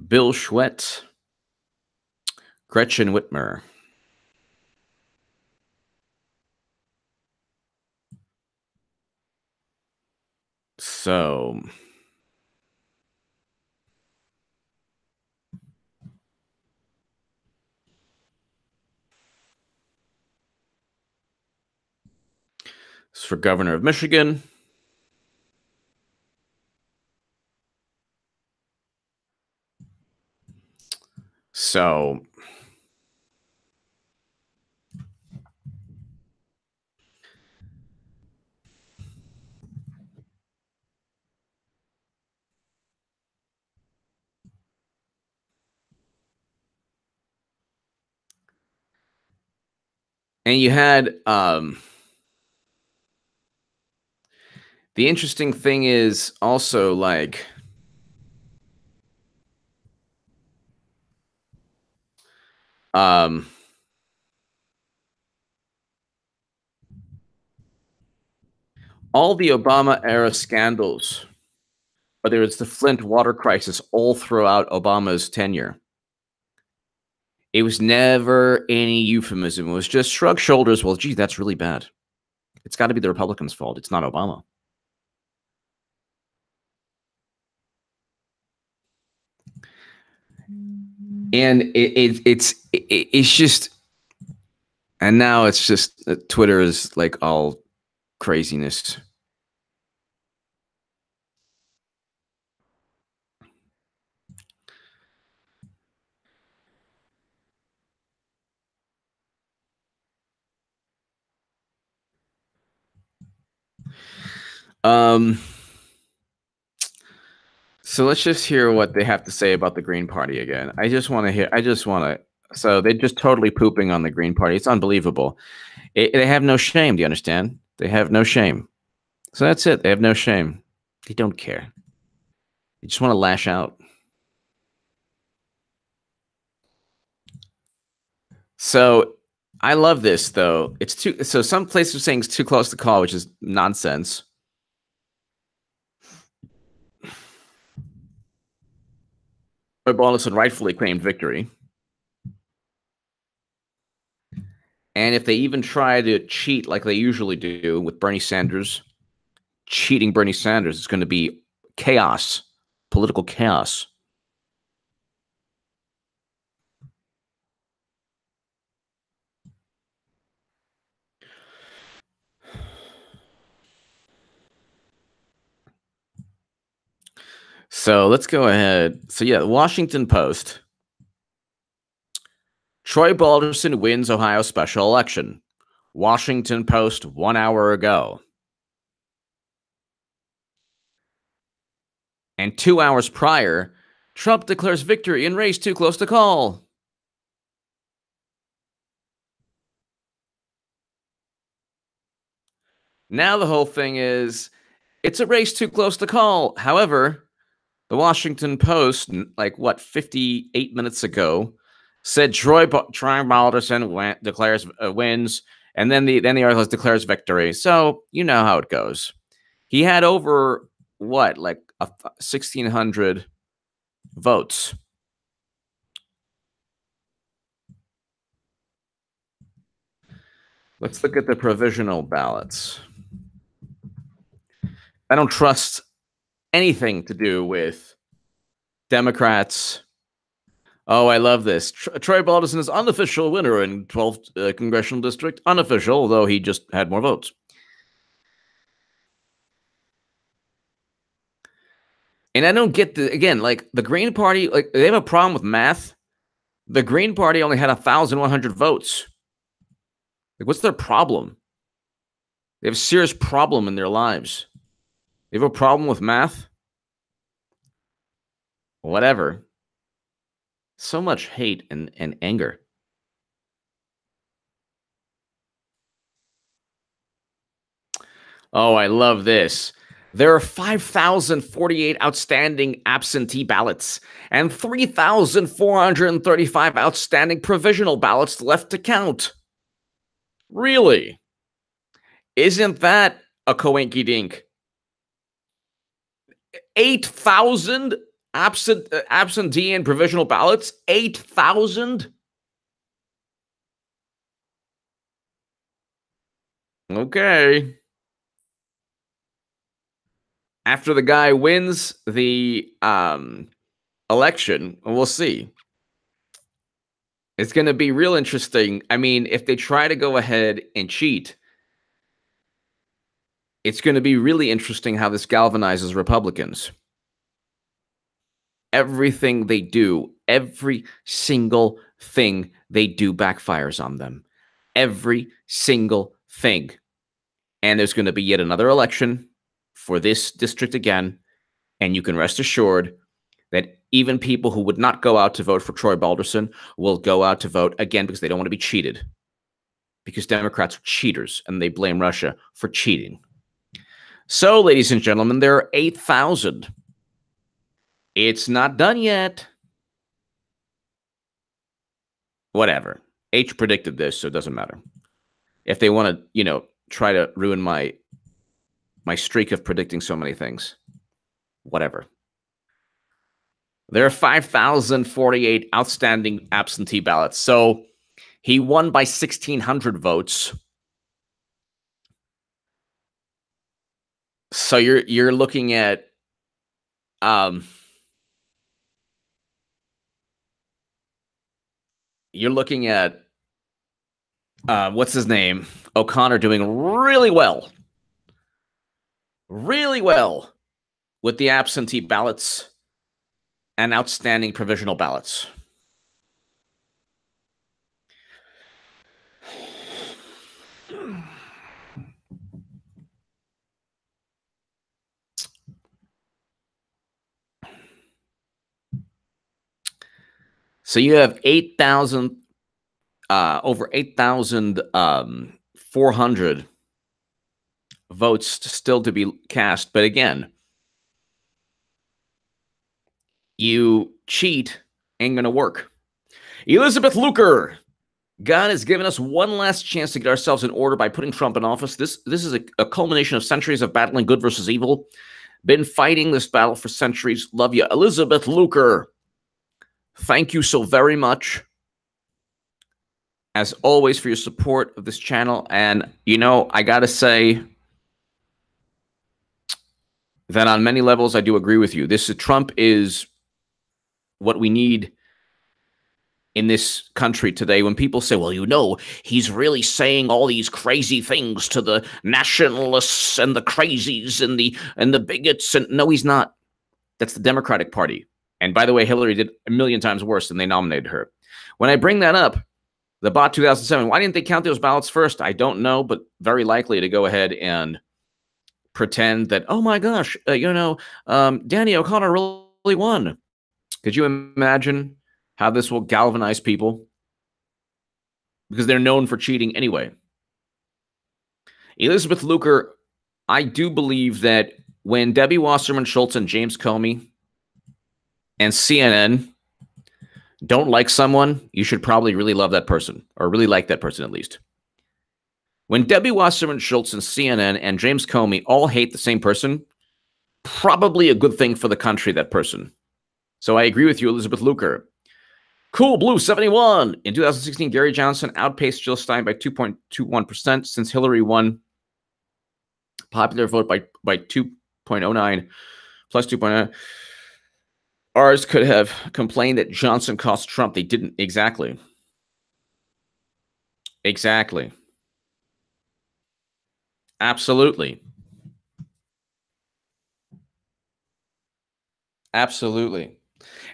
Bill Schwett, Gretchen Whitmer. So it's for governor of Michigan. So and you had the interesting thing is also like all the Obama era scandals, whether it's the Flint water crisis, all throughout Obama's tenure. It was never any euphemism. It was just shrug shoulders. Well, gee, that's really bad. It's got to be the Republicans' fault. It's not Obama. And it's just, and now it's just Twitter is like all craziness. So let's just hear what they have to say about the Green Party again. I just want to hear. So they're just totally pooping on the Green Party. It's unbelievable. They have no shame. Do you understand? They have no shame. So that's it. They have no shame. They don't care. They just want to lash out. So I love this though. It's too. So some places are saying it's too close to call, which is nonsense. But Balderson rightfully claimed victory. And if they even try to cheat like they usually do with Bernie Sanders, cheating Bernie Sanders, it's going to be chaos, political chaos. So let's go ahead. So yeah, the Washington Post. Troy Balderson wins Ohio special election. Washington Post 1 hour ago. And 2 hours prior, Trump declares victory in race too close to call. Now the whole thing is, it's a race too close to call. However, the Washington Post, like what, 58 minutes ago, said Troy Balderson declares wins, and then the article declares victory. So you know how it goes. He had over what, like 1,600 votes. Let's look at the provisional ballots. I don't trust anything to do with Democrats. Oh, I love this. Troy Balderson is unofficial winner in 12th congressional district. Unofficial, although he just had more votes. And I don't get again, like the Green Party, like they have a problem with math. The Green Party only had 1,100 votes. Like, what's their problem? They have a serious problem in their lives. They have a problem with math? Whatever. So much hate and anger. Oh, I love this. There are 5,048 outstanding absentee ballots and 3,435 outstanding provisional ballots left to count. Really? Isn't that a coinky-dink? 8,000 absentee and provisional ballots, 8,000. Okay. After the guy wins the election, we'll see. It's going to be real interesting. I mean, if they try to go ahead and cheat, it's going to be really interesting how this galvanizes Republicans. Everything they do, every single thing they do backfires on them. Every single thing. And there's going to be yet another election for this district again. And you can rest assured that even people who would not go out to vote for Troy Balderson will go out to vote again because they don't want to be cheated. Because Democrats are cheaters and they blame Russia for cheating. So, ladies and gentlemen, there are 8,000. It's not done yet. Whatever. H predicted this, so it doesn't matter. If they want to, try to ruin my streak of predicting so many things, whatever. There are 5,048 outstanding absentee ballots. So he won by 1,600 votes. So you're looking at what's his name? O'Connor doing really well. Really well with the absentee ballots and outstanding provisional ballots. So you have 8,000, over 8,400 votes still to be cast. But again, you cheat, ain't going to work. Elizabeth Luker. God has given us one last chance to get ourselves in order by putting Trump in office. This is a culmination of centuries of battling good versus evil. Been fighting this battle for centuries. Love you. Elizabeth Luker. Thank you so very much, as always, for your support of this channel. And, I got to say that on many levels, I do agree with you. Trump is what we need in this country today. When people say, well, he's really saying all these crazy things to the nationalists and the crazies and the bigots. And no, he's not. That's the Democratic Party. And by the way, Hillary did a million times worse than they nominated her. When I bring that up, the bot 2007, why didn't they count those ballots first? I don't know, but very likely to go ahead and pretend that, oh my gosh, Danny O'Connor really won. Could you imagine how this will galvanize people? Because they're known for cheating anyway. Elizabeth Luker, I do believe that when Debbie Wasserman Schultz and James Comey and CNN don't like someone, you should probably really love that person, or really like that person at least. When Debbie Wasserman Schultz and CNN and James Comey all hate the same person, probably a good thing for the country, that person. So I agree with you, Elizabeth Luker. Cool Blue 71. In 2016, Gary Johnson outpaced Jill Stein by 2.21% since Hillary won popular vote by 2.09 plus 2.9. Ours could have complained that Johnson cost Trump. They didn't. Exactly. Exactly. Absolutely. Absolutely.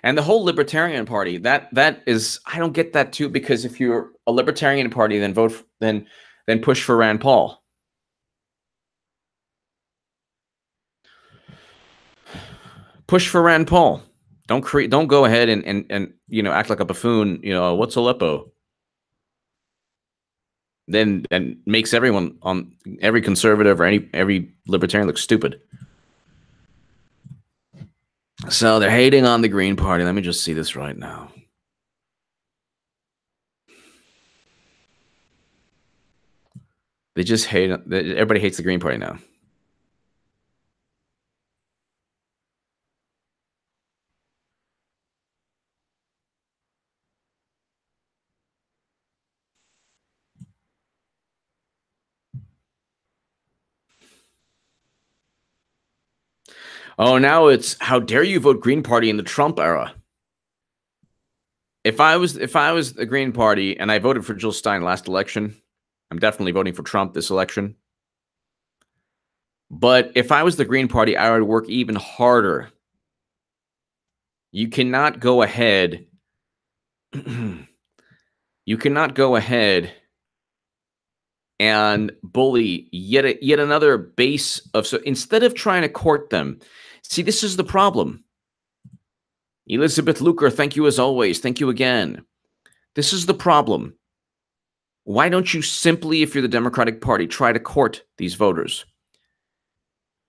And the whole Libertarian Party, that is, I don't get that too, because if you're a Libertarian Party, then then push for Rand Paul. Push for Rand Paul. Don't go ahead and act like a buffoon. What's Aleppo? Then makes everyone on every conservative or every libertarian look stupid. So they're hating on the Green Party. Let me just see this right now. They just hate. Everybody hates the Green Party now. Oh, now it's how dare you vote Green Party in the Trump era. If I was the Green Party and I voted for Jill Stein last election, I'm definitely voting for Trump this election. But if I was the Green Party, I would work even harder. You cannot go ahead. You cannot go ahead and bully yet another base of. So instead of trying to court them, see, this is the problem. Elizabeth Luker, thank you as always. Thank you again. This is the problem. Why don't you simply, if you're the Democratic Party, try to court these voters?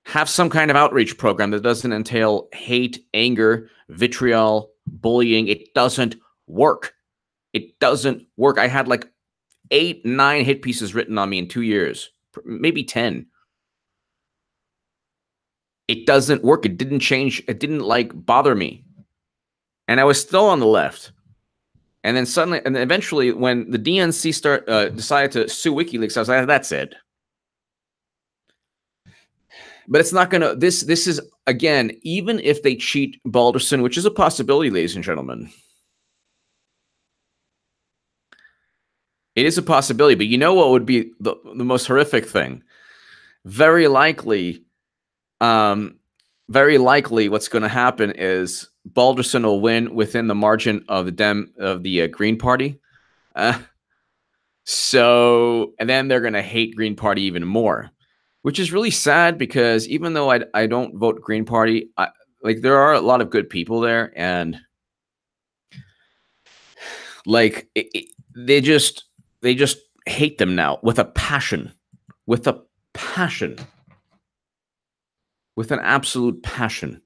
Have some kind of outreach program that doesn't entail hate, anger, vitriol, bullying. It doesn't work. It doesn't work. I had like 8, 9 hit pieces written on me in 2 years, maybe 10. It doesn't work. It didn't change. It didn't like bother me. And I was still on the left. And then suddenly, and then eventually when the DNC decided to sue WikiLeaks, I was like, that's it. But it's not going to, this is, again, even if they cheat Balderson, which is a possibility, ladies and gentlemen. It is a possibility, but you know what would be the most horrific thing? Very likely what's going to happen is Balderson will win within the margin of the Green Party. So, and then they're going to hate Green Party even more, which is really sad because even though I don't vote Green Party, like there are a lot of good people there, and like they just hate them now with a passion, with an absolute passion.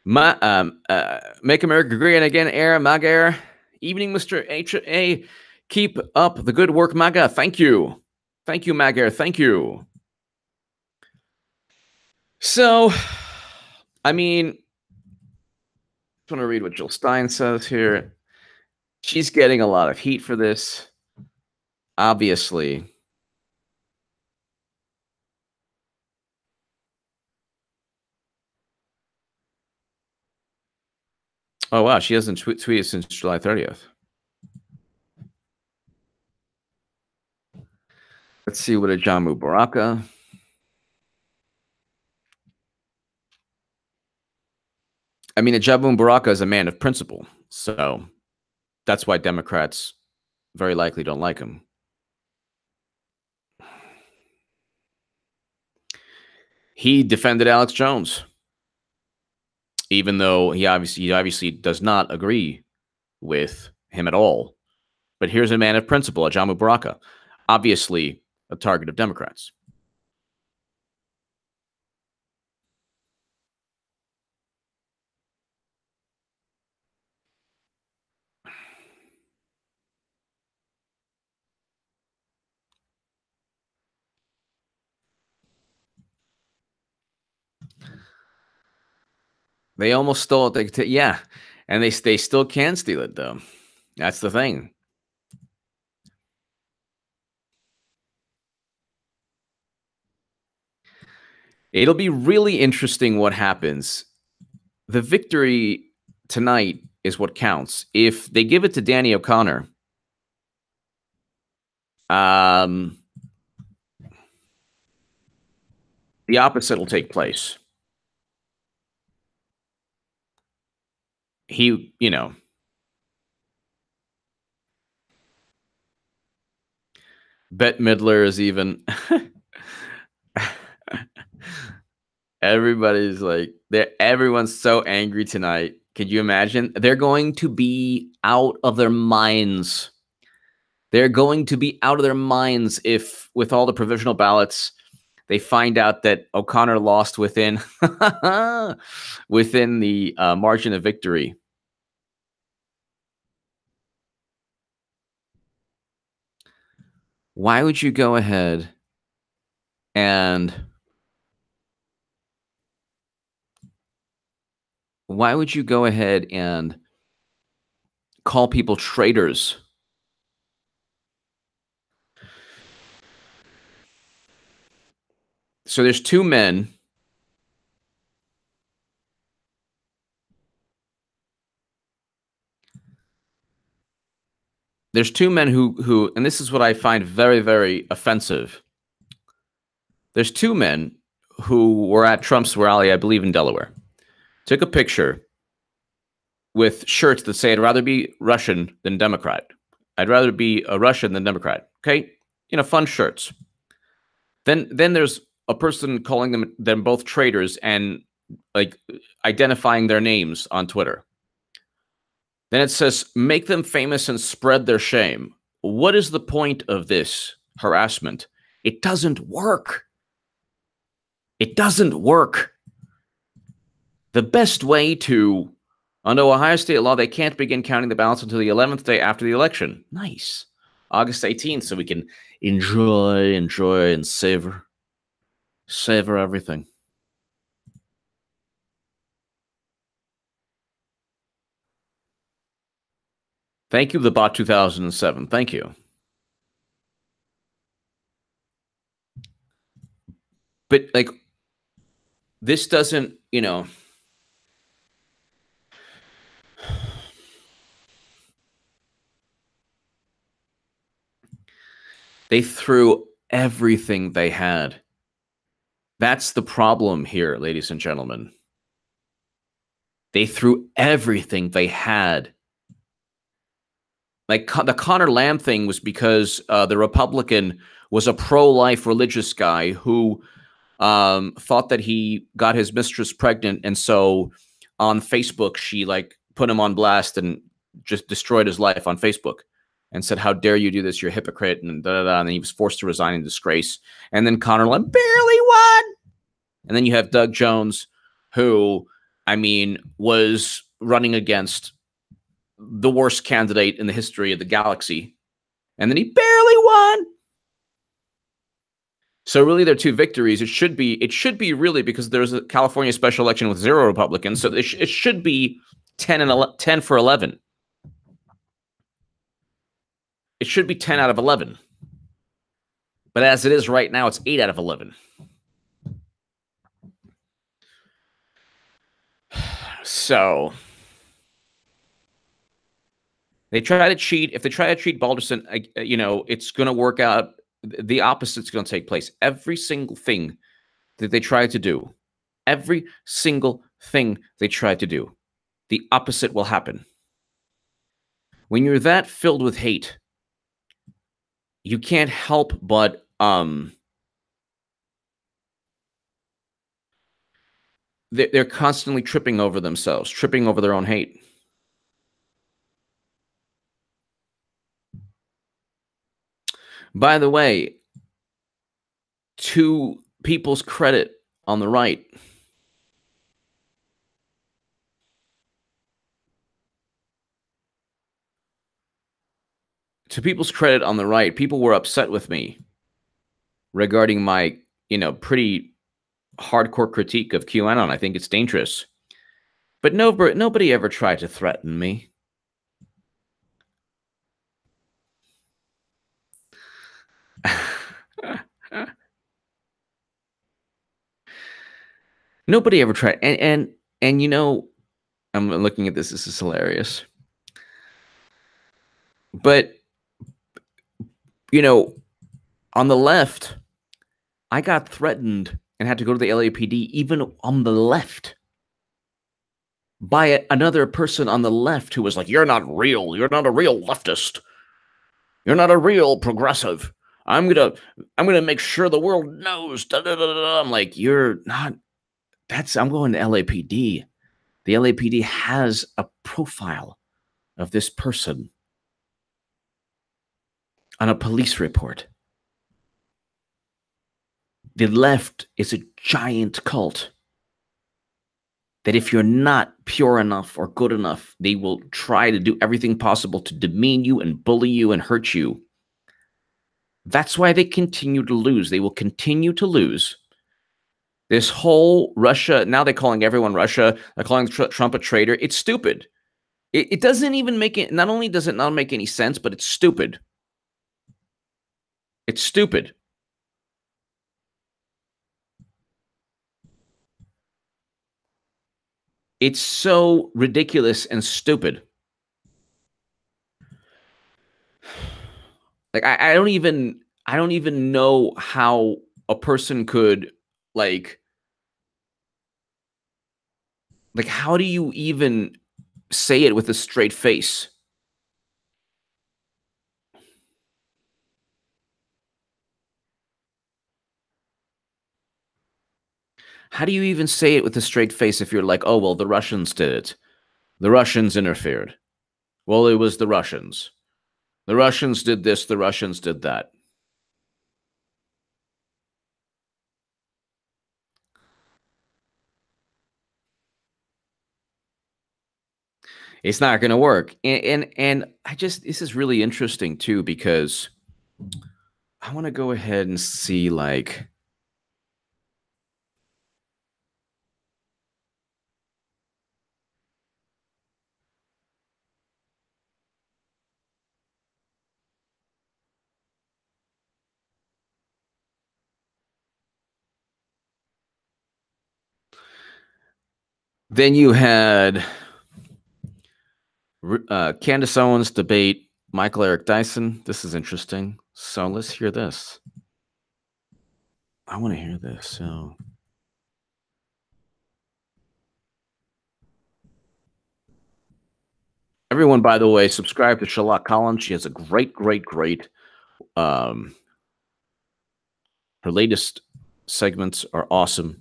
Make America Great Again, MAGA era. Evening, Mr. H.A. Keep up the good work, MAGA. Thank you. Thank you, MAGA. Thank you. So, I mean, I want to read what Jill Stein says here. She's getting a lot of heat for this, obviously. Oh, wow. She hasn't tweeted since July 30th. Let's see what a Jamu Baraka. I mean, Ajabu Baraka is a man of principle, so that's why Democrats very likely don't like him. He defended Alex Jones, even though he obviously does not agree with him at all. But here's a man of principle, Ajamu Baraka, obviously a target of Democrats. They almost stole it. Yeah, and they still can steal it, though. That's the thing. It'll be really interesting what happens. The victory tonight is what counts. If they give it to Danny O'Connor, the opposite will take place. He, Bette Midler is even. Everybody's like, everyone's so angry tonight. Could you imagine? They're going to be out of their minds. They're going to be out of their minds if, with all the provisional ballots, they find out that O'Connor lost within within the margin of victory. Why would you go ahead and call people traitors. So there's two men. There's two men who, and this is what I find very, very offensive. There's two men who were at Trump's rally, I believe in Delaware, took a picture with shirts that say, I'd rather be Russian than Democrat. I'd rather be a Russian than Democrat. Okay? You know, fun shirts. Then there's a person calling them both traitors and like identifying their names on Twitter. Then it says, make them famous and spread their shame. What is the point of this harassment? It doesn't work. It doesn't work. The best way to, under Ohio state law, they can't begin counting the ballots until the 11th day after the election. Nice. August 18th, so we can enjoy and savor everything. Thank you, the bot 2007. Thank you. But like, this doesn't, you know, they threw everything they had. That's the problem here, ladies and gentlemen. They threw everything they had. Like the Connor Lamb thing was because the Republican was a pro-life religious guy who thought that he got his mistress pregnant, and so on Facebook she like put him on blast and just destroyed his life on Facebook and said, how dare you do this, you're a hypocrite, and da-da-da, and then he was forced to resign in disgrace. And then Connor Lamb barely won. And then you have Doug Jones, who, I mean, was running against the worst candidate in the history of the galaxy, and then he barely won. So really, there are two victories. It should be really, because there's a California special election with 0 Republicans, so it should be 10 for 11. It should be 10 out of 11. But as it is right now, it's 8 out of 11. So they try to cheat. If they try to cheat Balderson, you know, it's going to work out. The opposite's going to take place. Every single thing that they try to do, every single thing they try to do, the opposite will happen. When you're that filled with hate, you can't help but they're constantly tripping over themselves, tripping over their own hate. By the way, to people's credit on the right, people were upset with me regarding my, you know, pretty hardcore critique of QAnon. I think it's dangerous. But nobody ever tried to threaten me. Nobody ever tried. And you know, I'm looking at this. This is hilarious. But, you know, on the left, I got threatened and had to go to the LAPD, even on the left, by another person on the left who was like, you're not real. You're not a real leftist. You're not a real progressive. I'm gonna make sure the world knows. Da, da, da, da. I'm like, you're not. I'm going to LAPD. The LAPD has a profile of this person on a police report. The left is a giant cult that if you're not pure enough or good enough, they will try to do everything possible to demean you and bully you and hurt you. That's why they continue to lose. They will continue to lose. This whole Russia, now they're calling everyone Russia, they're calling Trump a traitor. It's stupid. It doesn't even make it. Not only does it not make any sense, but it's stupid. It's stupid. It's so ridiculous and stupid. Like I don't even know how a person could like how do you even say it with a straight face? How do you even say it with a straight face if you're like, oh, well, the Russians did it. The Russians interfered. Well, it was the Russians. The Russians did this. The Russians did that. It's not going to work. And I just, this is really interesting too, because I want to go ahead and see like, then you had Candace Owens debate Michael Eric Dyson. This is interesting. So let's hear this. I want to hear this. So everyone, by the way, subscribe to Sherlock Collins. She has a great her latest segments are awesome.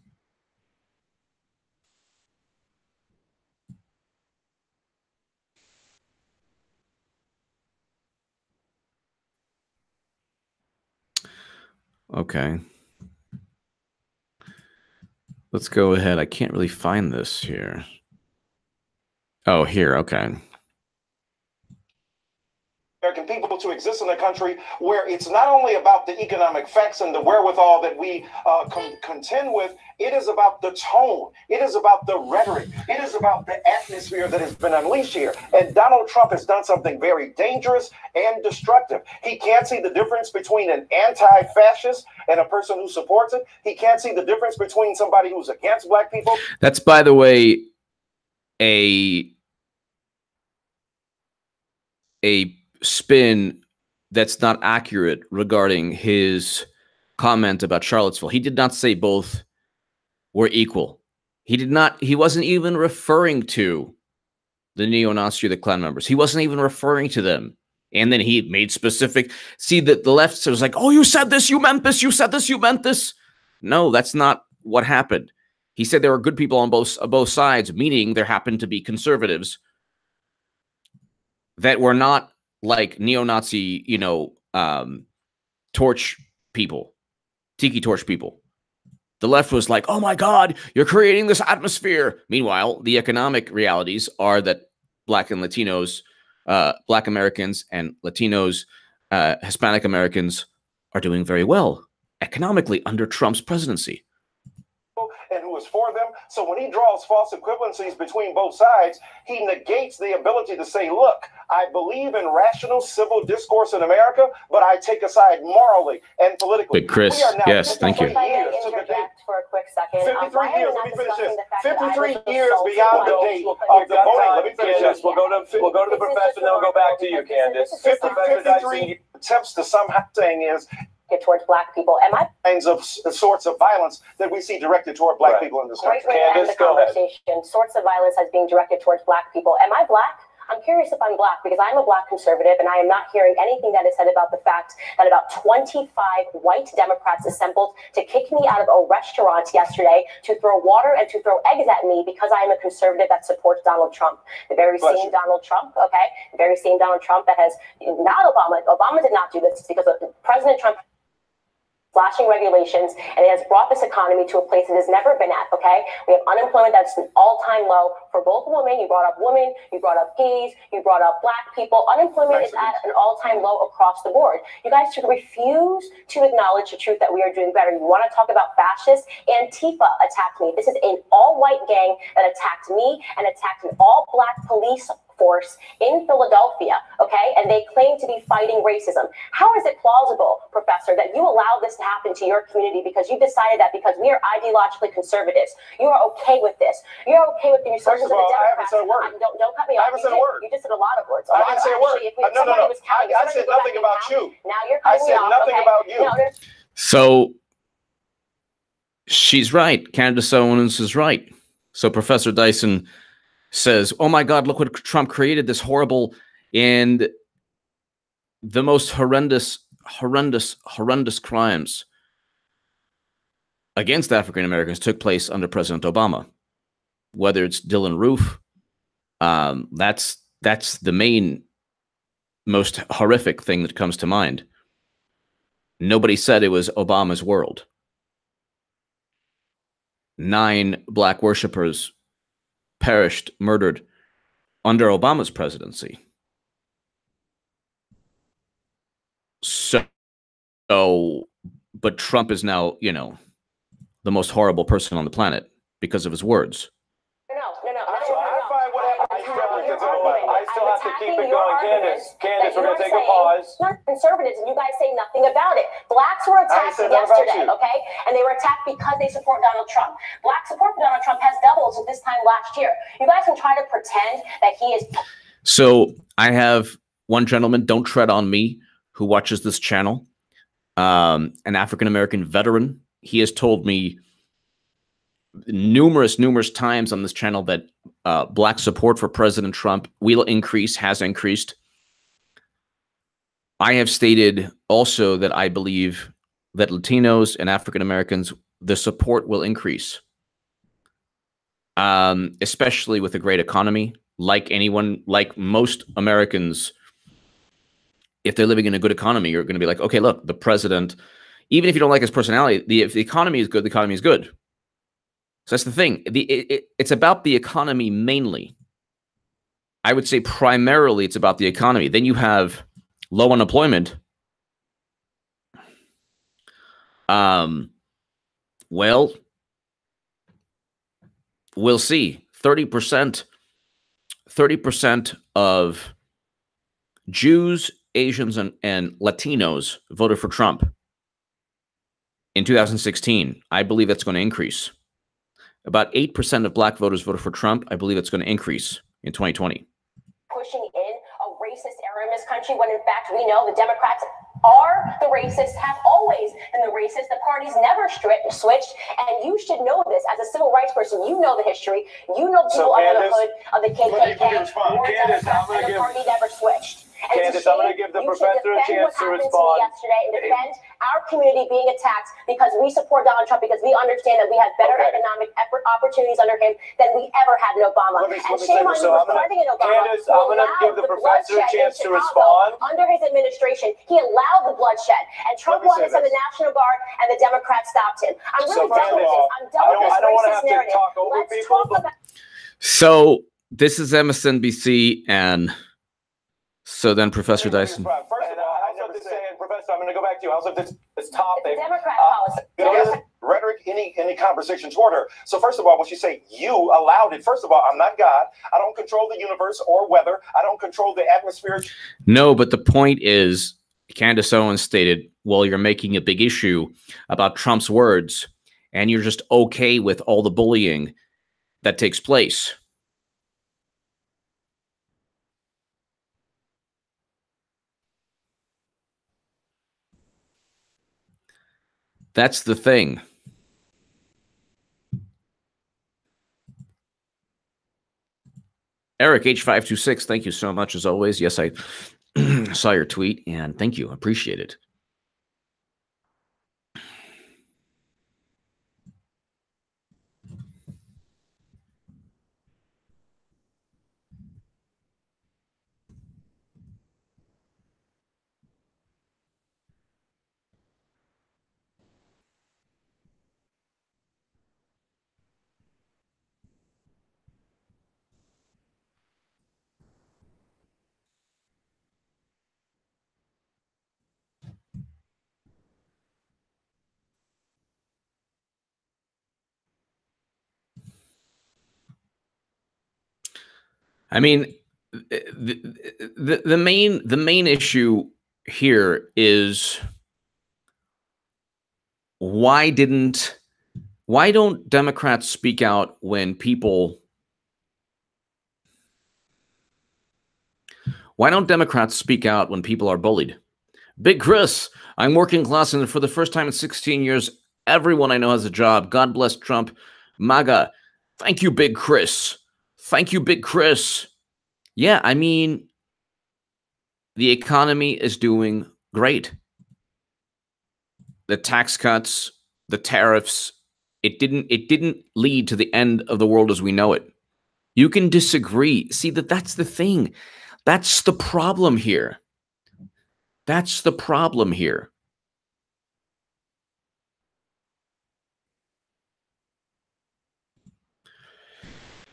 Okay. Let's go ahead. I can't really find this here. Oh, here. Okay. American people to exist in a country where it's not only about the economic facts and the wherewithal that we contend with, it is about the tone, it is about the rhetoric, it is about the atmosphere that has been unleashed here. And Donald Trump has done something very dangerous and destructive. He can't see the difference between an anti-fascist and a person who supports it. He can't see the difference between somebody who's against black people. That's, by the way, a spin that's not accurate regarding his comment about Charlottesville. He did not say both were equal. He wasn't even referring to the neo-Nazi or the Klan members. He wasn't even referring to them. And then he made specific, see that the left was like, oh, you said this, you meant this, you said this, you meant this. No, that's not what happened. He said there were good people on both sides, meaning there happened to be conservatives that were not like neo-Nazi, torch people, tiki torch people. The left was like, oh my God, you're creating this atmosphere. Meanwhile, the economic realities are that Black and Latinos, Black Americans and Latinos, Hispanic Americans are doing very well economically under Trump's presidency. And who is for them. So when he draws false equivalencies between both sides, he negates the ability to say, look, I believe in rational civil discourse in America, but I take a side morally and politically. Big Chris, yes, thank you. If I may interject for a quick second. 53 years, let me finish this. 53 years beyond the date of the voting. Let me finish this. We'll go to the professor, then we'll go back to you, Candace. 53 attempts to somehow saying is, towards black people. Am I kinds of sorts of violence that we see directed toward black people in this country? Candace, go ahead. Sorts of violence as being directed towards black people. Am I black? I'm curious if I'm black because I'm a black conservative and I am not hearing anything that is said about the fact that about 25 white Democrats assembled to kick me out of a restaurant yesterday, to throw water and to throw eggs at me because I am a conservative that supports Donald Trump. The very same Donald Trump, okay? The very same Donald Trump that has not Obama. Obama did not do this because of President Trump slashing regulations, and it has brought this economy to a place it has never been at, okay? We have unemployment that's an all-time low for both women. You brought up women, you brought up gays, you brought up black people. Unemployment is at an all-time low across the board. You guys should refuse to acknowledge the truth that we are doing better. You want to talk about fascists? Antifa attacked me. This is an all-white gang that attacked me and attacked an all-black police force in Philadelphia, okay? And they claim to be fighting racism. How is it plausible, Professor, that you allowed this to happen to your community because you decided that because we are ideologically conservatives, you are okay with this? You're okay with the resurgence of the Democrats? I haven't said a word. Don't cut me off. I haven't said a word. You just said a lot of words. I didn't say a word. No. I said nothing about you. Now you're cutting me off. I said nothing about you. So she's right. Candace Owens is right. So Professor Dyson says, oh my God, look what Trump created, this horrible and the most horrendous crimes against African Americans took place under President Obama. Whether it's Dylan Roof, that's the main, most horrific thing that comes to mind. Nobody said it was Obama's world. 9 black worshipers perished, murdered under Obama's presidency. So, but Trump is now, you know, the most horrible person on the planet because of his words. No. I still have to keep it going. Candace, we're going to take a pause. Conservatives, and you guys say nothing about it. Blacks were attacked yesterday, okay? And they were attacked because they support Donald Trump. Black support for Donald Trump has doubled since this time last year. You guys can try to pretend that he is... So I have one gentleman, don't tread on me, who watches this channel, an African-American veteran. He has told me numerous times on this channel that black support for President Trump will increase, has increased. I have stated also that I believe that Latinos and African Americans, the support will increase, especially with a great economy. Like anyone, like most Americans, if they're living in a good economy, you're going to be like, okay, look, the president, even if you don't like his personality, if the economy is good, the economy is good. So that's the thing. It's about the economy mainly. I would say primarily it's about the economy. Then you have low unemployment. Well, we'll see. 30% of Jews, Asians, and Latinos voted for Trump in 2016. I believe that's going to increase. About 8% of black voters voted for Trump. I believe it's going to increase in 2020. Pushing in a racist era in this country when in fact we know the Democrats are the racists, have always been the racists. The party's never switched, and you should know this as a civil rights person. You know the history. You know people under the hood of the KKK. Candace, I'm going to give... The party never switched. Candace, I'm going to give the professor a chance to respond. Yesterday and defend our community being attacked because we support Donald Trump, because we understand that we have better economic opportunities under him than we ever had in Obama. And shame on you for starting in Obama. Candace, I'm going to give the professor a chance to respond. Under his administration, he allowed the bloodshed, and Trump wanted to send the National Guard, and the Democrats stopped him. I'm really done with this. I'm done with this racist narrative. Let's talk about... So this is MSNBC, and so then Professor Dyson. First of all, I was just saying, Professor, I'm going to go back to you. I was this topic. It's Democrat policy. Rhetoric, any conversation toward her. So first of all, when she say you allowed it, first of all, I'm not God. I don't control the universe or weather. I don't control the atmosphere. No, but the point is, Candace Owens stated, well, you're making a big issue about Trump's words, and you're just okay with all the bullying that takes place. That's the thing. Eric H526, thank you so much as always. Yes, I saw your tweet, and thank you. Appreciate it. I mean, the main issue here is why don't Democrats speak out when people? Why don't Democrats speak out when people are bullied? Big Chris, I'm working class, and for the first time in 16 years, everyone I know has a job. God bless Trump. MAGA. Thank you, Big Chris. Thank you, Big Chris. Yeah, I mean, the economy is doing great. The tax cuts, the tariffs, it didn't lead to the end of the world as we know it. You can disagree. See, that's the thing. That's the problem here. That's the problem here.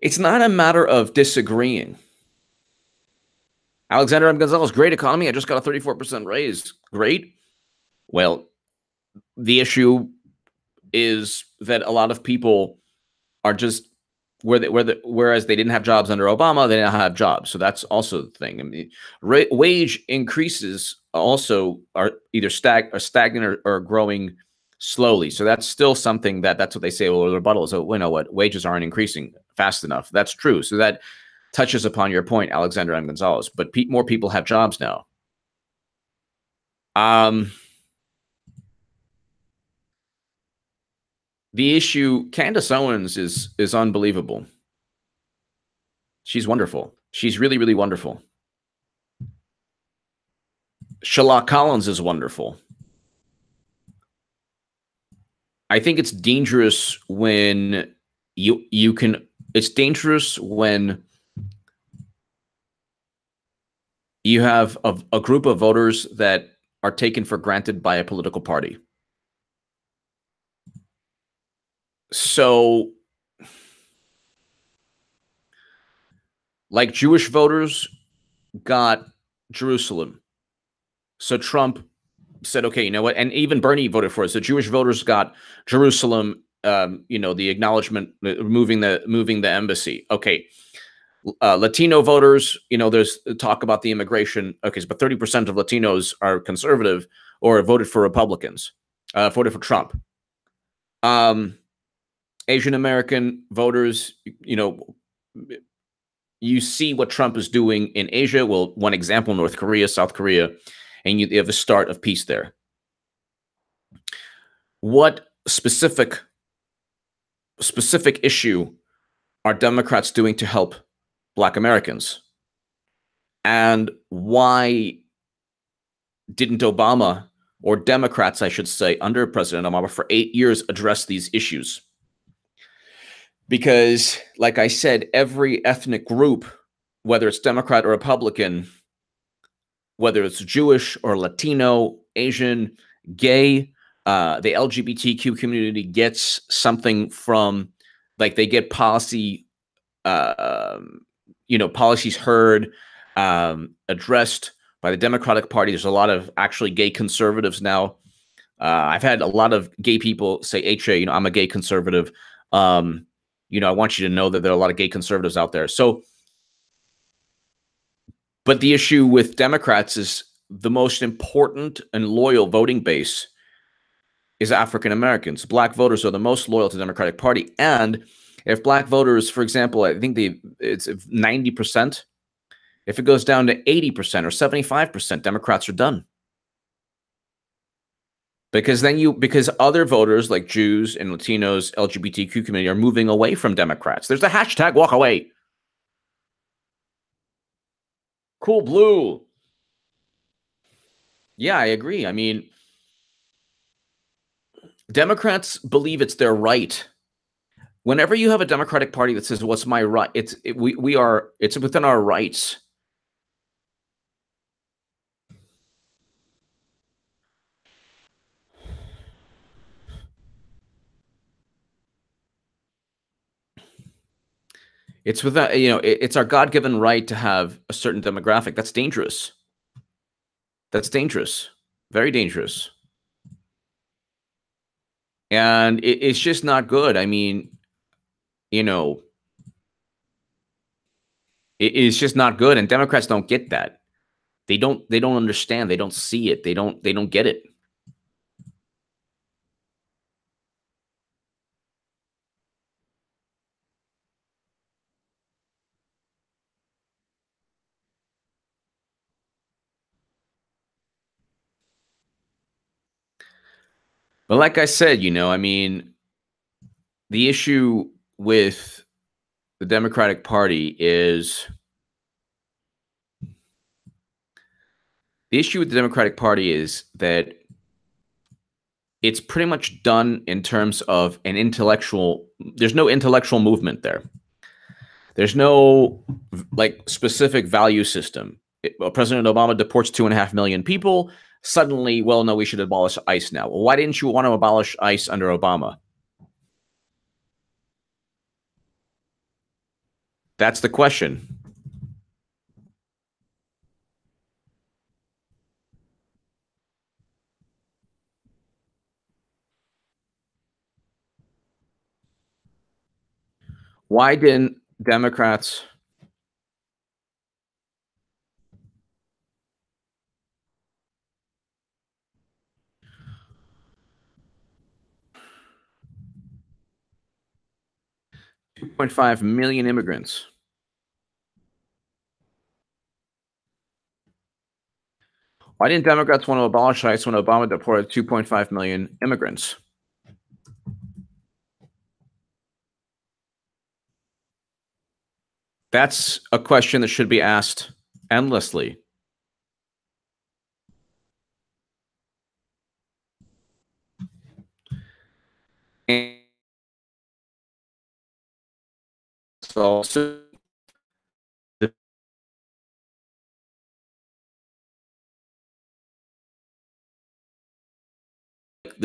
It's not a matter of disagreeing. Alexander M. Gonzalez, great economy. I just got a 34% raise. Great. Well, the issue is that a lot of people are just whereas they didn't have jobs under Obama, they didn't have jobs. So that's also the thing. I mean, wage increases also are either stagnant or growing slowly. So that's still something that's what they say. Well, the rebuttal is, oh, you know what, wages aren't increasing fast enough. That's true. So that touches upon your point, Alexander M. Gonzalez. But more people have jobs now. The issue, Candace Owens is unbelievable. She's wonderful. She's really, really wonderful. Sherlock Collins is wonderful. I think it's dangerous when it's dangerous when you have a group of voters that are taken for granted by a political party. So, like, Jewish voters got Jerusalem. So Trump said, okay, you know what? And even Bernie voted for it. So Jewish voters got Jerusalem, the acknowledgement, moving the embassy. Okay. Latino voters, there's talk about the immigration. Okay, but 30% of Latinos are conservative or voted for Republicans, voted for Trump. Asian American voters, you see what Trump is doing in Asia. Well, one example, North Korea, South Korea, and you have a start of peace there. What specific issue are Democrats doing to help Black Americans? And why didn't Obama, or Democrats, I should say, under President Obama for 8 years address these issues? Because, like I said, every ethnic group, whether it's Democrat or Republican, whether it's Jewish or Latino, Asian, gay, the LGBTQ community gets something from, like, they get policy, policies heard, addressed by the Democratic Party. There's a lot of actually gay conservatives now. I've had a lot of gay people say, HA, I'm a gay conservative. I want you to know that there are a lot of gay conservatives out there. So, but the issue with Democrats is the most important and loyal voting base is African Americans. Black voters are the most loyal to the Democratic Party. And if Black voters, for example, I think it's 90%, if it goes down to 80% or 75%, Democrats are done. Because because other voters like Jews and Latinos, LGBTQ community are moving away from Democrats. There's the hashtag walk away. Cool Blue. Yeah, I agree. I mean, Democrats believe it's their right. Whenever you have a Democratic Party that says, what's my right? It's within our rights. It's without, it's our God-given right to have a certain demographic. That's dangerous. That's dangerous. Very dangerous. And it's just not good. I mean, It's just not good, and Democrats don't get that. They don't understand. They don't see it. They don't get it. But like I said, I mean, the issue with the Democratic Party is that it's pretty much done in terms of an intellectual. There's no intellectual movement there. There's no like specific value system. President Obama deports 2.5 million people. Suddenly, well, no, we should abolish ICE now. Well, why didn't you want to abolish ICE under Obama? That's the question. Why didn't Democrats... $2.5 million immigrants. Why didn't Democrats want to abolish ICE when Obama deported 2.5 million immigrants? That's a question that should be asked endlessly. And so the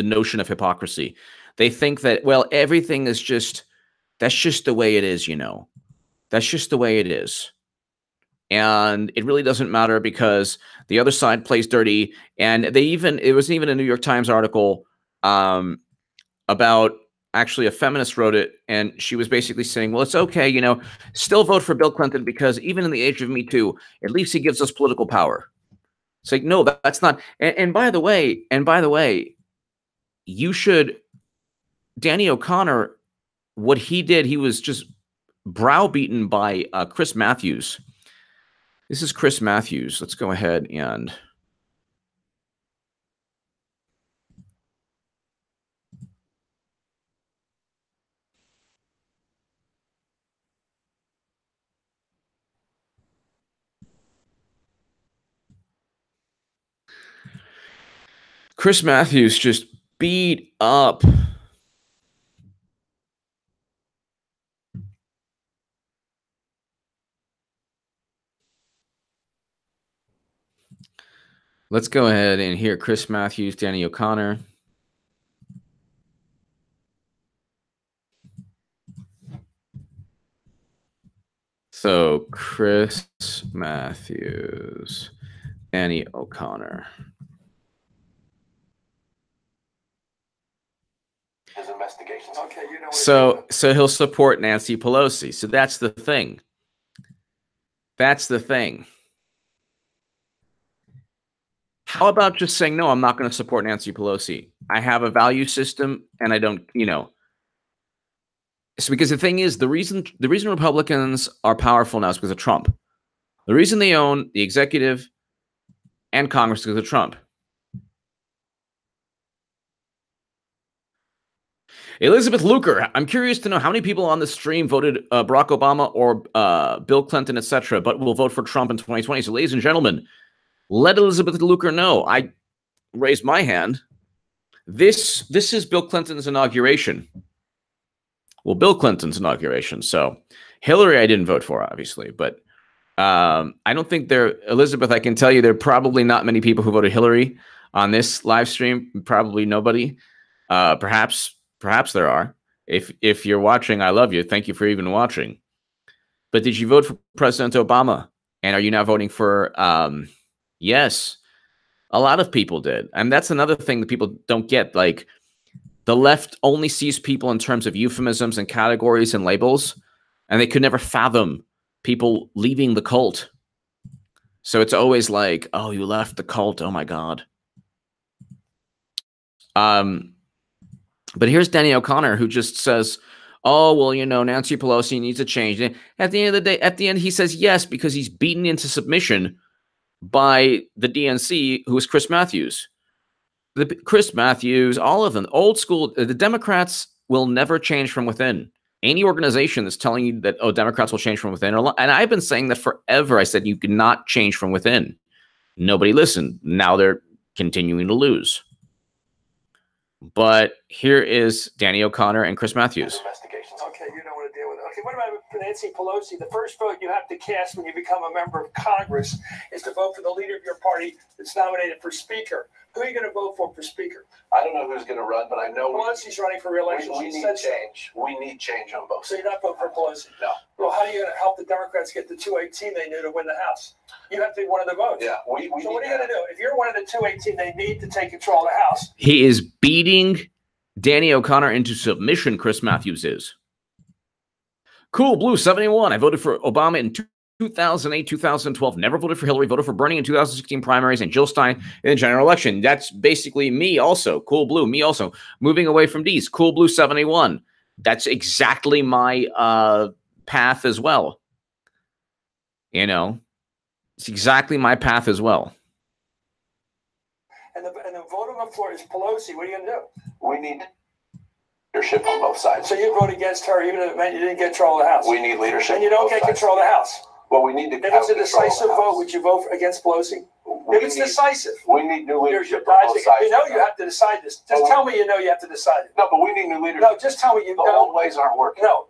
notion of hypocrisy. They think that, well, everything is that's just the way it is, That's just the way it is. And it really doesn't matter because the other side plays dirty. And it was even a New York Times article about, actually a feminist wrote it, and she was basically saying, well, it's okay, still vote for Bill Clinton because even in the age of Me Too, at least he gives us political power. It's like, no, that's not. And by the way, you should, Danny O'Connor, what he did, he was just browbeaten by Chris Matthews. This is Chris Matthews. Let's go ahead and... Chris Matthews just beat up Let's go ahead and hear Chris Matthews, Danny O'Connor. So Chris Matthews, Danny O'Connor. His investigations. Okay, so he'll support Nancy Pelosi. So that's the thing. That's the thing. How about just saying, no, I'm not going to support Nancy Pelosi. I have a value system and I don't, It's because the thing is, the reason Republicans are powerful now is because of Trump. The reason they own the executive and Congress is because of Trump. Elizabeth Luker, I'm curious to know how many people on the stream voted Barack Obama or Bill Clinton, etc., but will vote for Trump in 2020. So, ladies and gentlemen, let Elizabeth Luker know. I raised my hand. This is Bill Clinton's inauguration. Well, Bill Clinton's inauguration. So Hillary, I didn't vote for, obviously, but I don't think Elizabeth, I can tell you there are probably not many people who voted Hillary on this live stream. Probably nobody. Perhaps there are. If you're watching, I love you. Thank you for even watching. But did you vote for President Obama? And are you now voting for, yes, a lot of people did. And that's another thing that people don't get. Like, the left only sees people in terms of euphemisms and categories and labels, and they could never fathom people leaving the cult. So it's always like, oh, you left the cult. Oh, my God. But here's Danny O'Connor, who just says, oh, well, you know, Nancy Pelosi needs to change. At the end of the day, at the end, he says yes, because he's beaten into submission by the DNC, who is Chris Matthews. Chris Matthews, all of them, old school. The Democrats will never change from within. Any organization that's telling you that, oh, Democrats will change from within. And I've been saying that forever. I said you cannot change from within. Nobody listened. Now they're continuing to lose. But here is Danny O'Connor and Chris Matthews. Okay, you don't want to deal with it. Okay, what about Nancy Pelosi? The first vote you have to cast when you become a member of Congress is to vote for the leader of your party that's nominated for Speaker. Who are you going to vote for Speaker? I don't know who's going to run, but I know Pelosi's running for re-election. We need change. We need change on both So sides. you're not voting for Pelosi? No. Well, how are you going to help the Democrats get the 218 they need to win the House? You have to be one of the votes. Yeah. So what are you going to do? If you're one of the 218, they need to take control of the House. He is beating Danny O'Connor into submission, Chris Matthews is. Cool Blue 71. I voted for Obama in 2008, 2012. Never voted for Hillary. Voted for Bernie in 2016 primaries and Jill Stein in the general election. That's basically me also. Cool Blue, me also. Moving away from D's. Cool Blue 71. That's exactly my path as well. You know, it's exactly my path as well. And the vote on the floor is Pelosi. What are you going to do? We need leadership on both sides. So you vote against her even if it meant you didn't get control of the House? We need leadership. And you don't get control of the House? Well, we need to. If it's a decisive vote, would you vote against Pelosi? If it's decisive. We need new leadership on both sides. You know you have to decide this. Just tell me you know you have to decide it. No, but we need new leadership. No, just tell me you know. The old ways aren't working. No.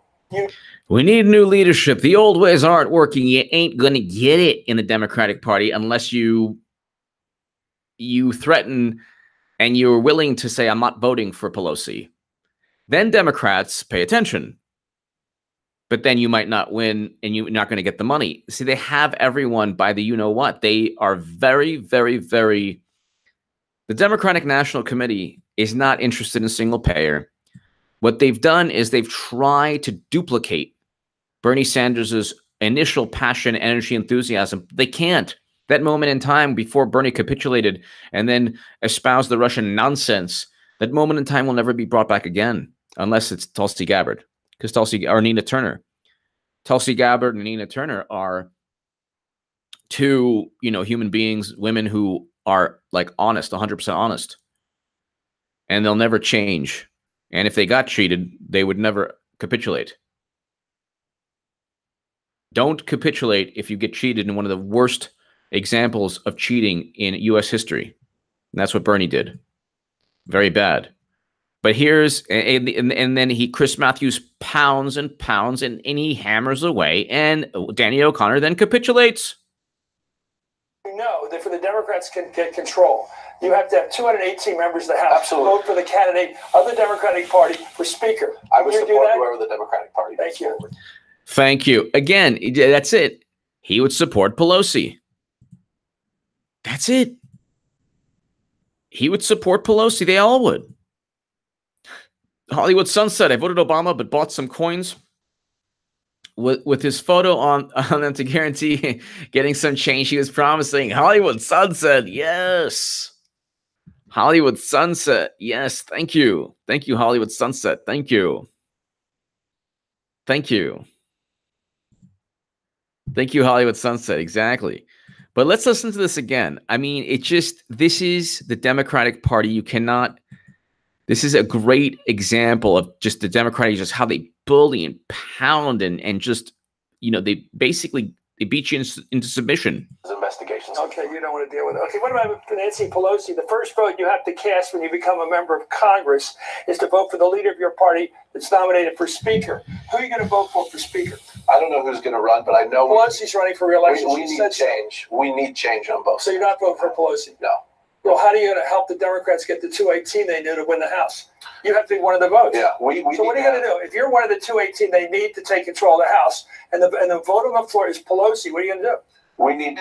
We need new leadership. The old ways aren't working. You ain't going to get it in the Democratic Party unless you threaten and you're willing to say, I'm not voting for Pelosi. Then Democrats pay attention. But then you might not win and you're not going to get the money. See, they have everyone by the you-know-what. They are very, very, very... The Democratic National Committee is not interested in single payer. What they've done is they've tried to duplicate Bernie Sanders' initial passion, energy, enthusiasm. They can't. That moment in time before Bernie capitulated and then espoused the Russian nonsense, that moment in time will never be brought back again, unless it's Tulsi Gabbard. Because Tulsi or Nina Turner. Tulsi Gabbard and Nina Turner are two, human beings, women who are like honest, 100% honest. And they'll never change. And if they got cheated, they would never capitulate. Don't capitulate if you get cheated in one of the worst examples of cheating in U.S. history. And that's what Bernie did. Very bad. But here's, and then Chris Matthews pounds and pounds and he hammers away, and Danny O'Connor then capitulates. You know that for the Democrats can get control, you have to have 218 members of the House. Absolutely. Vote for the candidate of the Democratic Party for Speaker. I would support whoever the Democratic Party. Thank you. Thank you. Again, that's it. He would support Pelosi. That's it. He would support Pelosi. They all would. Hollywood Sunset. I voted Obama, but bought some coins with his photo on them to guarantee getting some change. He was promising Hollywood Sunset. Yes. Hollywood Sunset. Yes. Thank you. Thank you, Hollywood Sunset. Thank you. Thank you. Thank you, Hollywood Sunset. Exactly. But let's listen to this again. I mean, this is the Democratic Party. You cannot. This is a great example of just the Democratic, just how they bully and pound and just, they beat you into submission. Investigations. Okay, you don't want to deal with it. Okay, what about Nancy Pelosi? The first vote you have to cast when you become a member of Congress is to vote for the leader of your party that's nominated for Speaker. Who are you going to vote for Speaker? I don't know who's going to run, but I know Pelosi's running for re-election. We need change. We need change on both sides. So you're not voting for Pelosi? No. Well, how are you going to help the Democrats get the 218 they need to win the House? You have to be one of the votes. Yeah, so what are you going to do? If you're one of the 218, they need to take control of the House, and the vote on the floor is Pelosi. What are you going to do? We need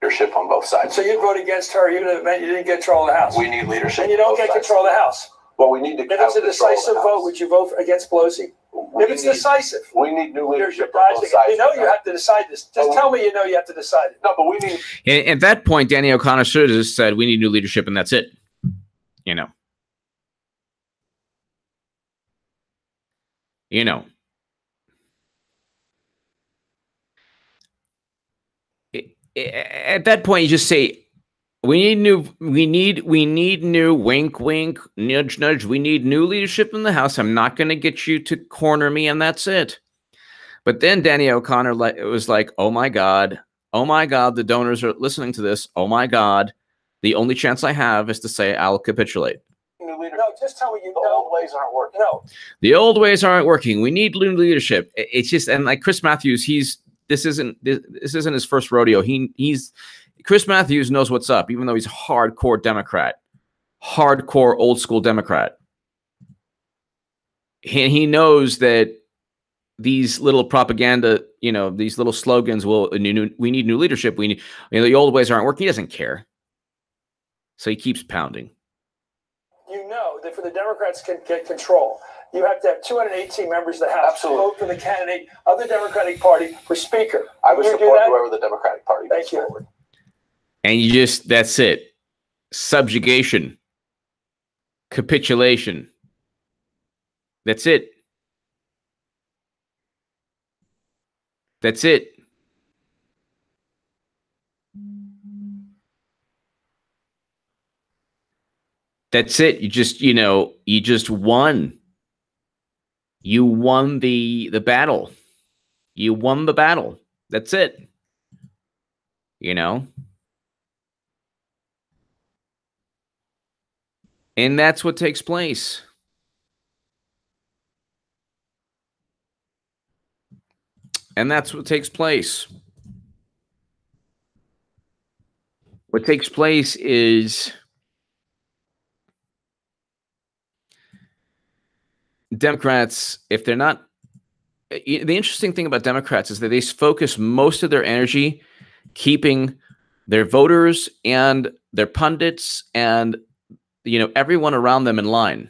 leadership on both sides. So you vote against her even if it meant you didn't get control of the House? We need leadership. And you don't get control of the House? Well, we need to. If it's a decisive vote, would you vote against Pelosi? If it's decisive, we need new leadership. You know you have to decide this. Just tell me you know you have to decide it. No, but we need. And at that point, Danny O'Connor should have just said, "We need new leadership," and that's it. You know. You know. At that point, you just say, we need new, wink, wink, nudge, nudge. We need new leadership in the House. I'm not going to get you to corner me, and that's it. But then Danny O'Connor was like, oh my God, the donors are listening to this. Oh my God, the only chance I have is to say I'll capitulate. No, just tell me the old ways aren't working. No, the old ways aren't working. We need new leadership. It's just, and like Chris Matthews, this isn't his first rodeo. Chris Matthews knows what's up, even though he's a hardcore Democrat, hardcore old school Democrat. He knows that these little propaganda, these little slogans we need new leadership. The old ways aren't working. He doesn't care. So he keeps pounding. You know that for the Democrats can get control, you have to have 218 members of the House to vote for the candidate of the Democratic Party for Speaker. I would support whoever the Democratic Party puts forward. And that's it. Subjugation. Capitulation. That's it. That's it. That's it. You just won. You won the battle. You won the battle. That's it. And that's what takes place. And that's what takes place. What takes place is Democrats, if they're not, the interesting thing about Democrats is that they focus most of their energy keeping their voters and their pundits and everyone around them in line.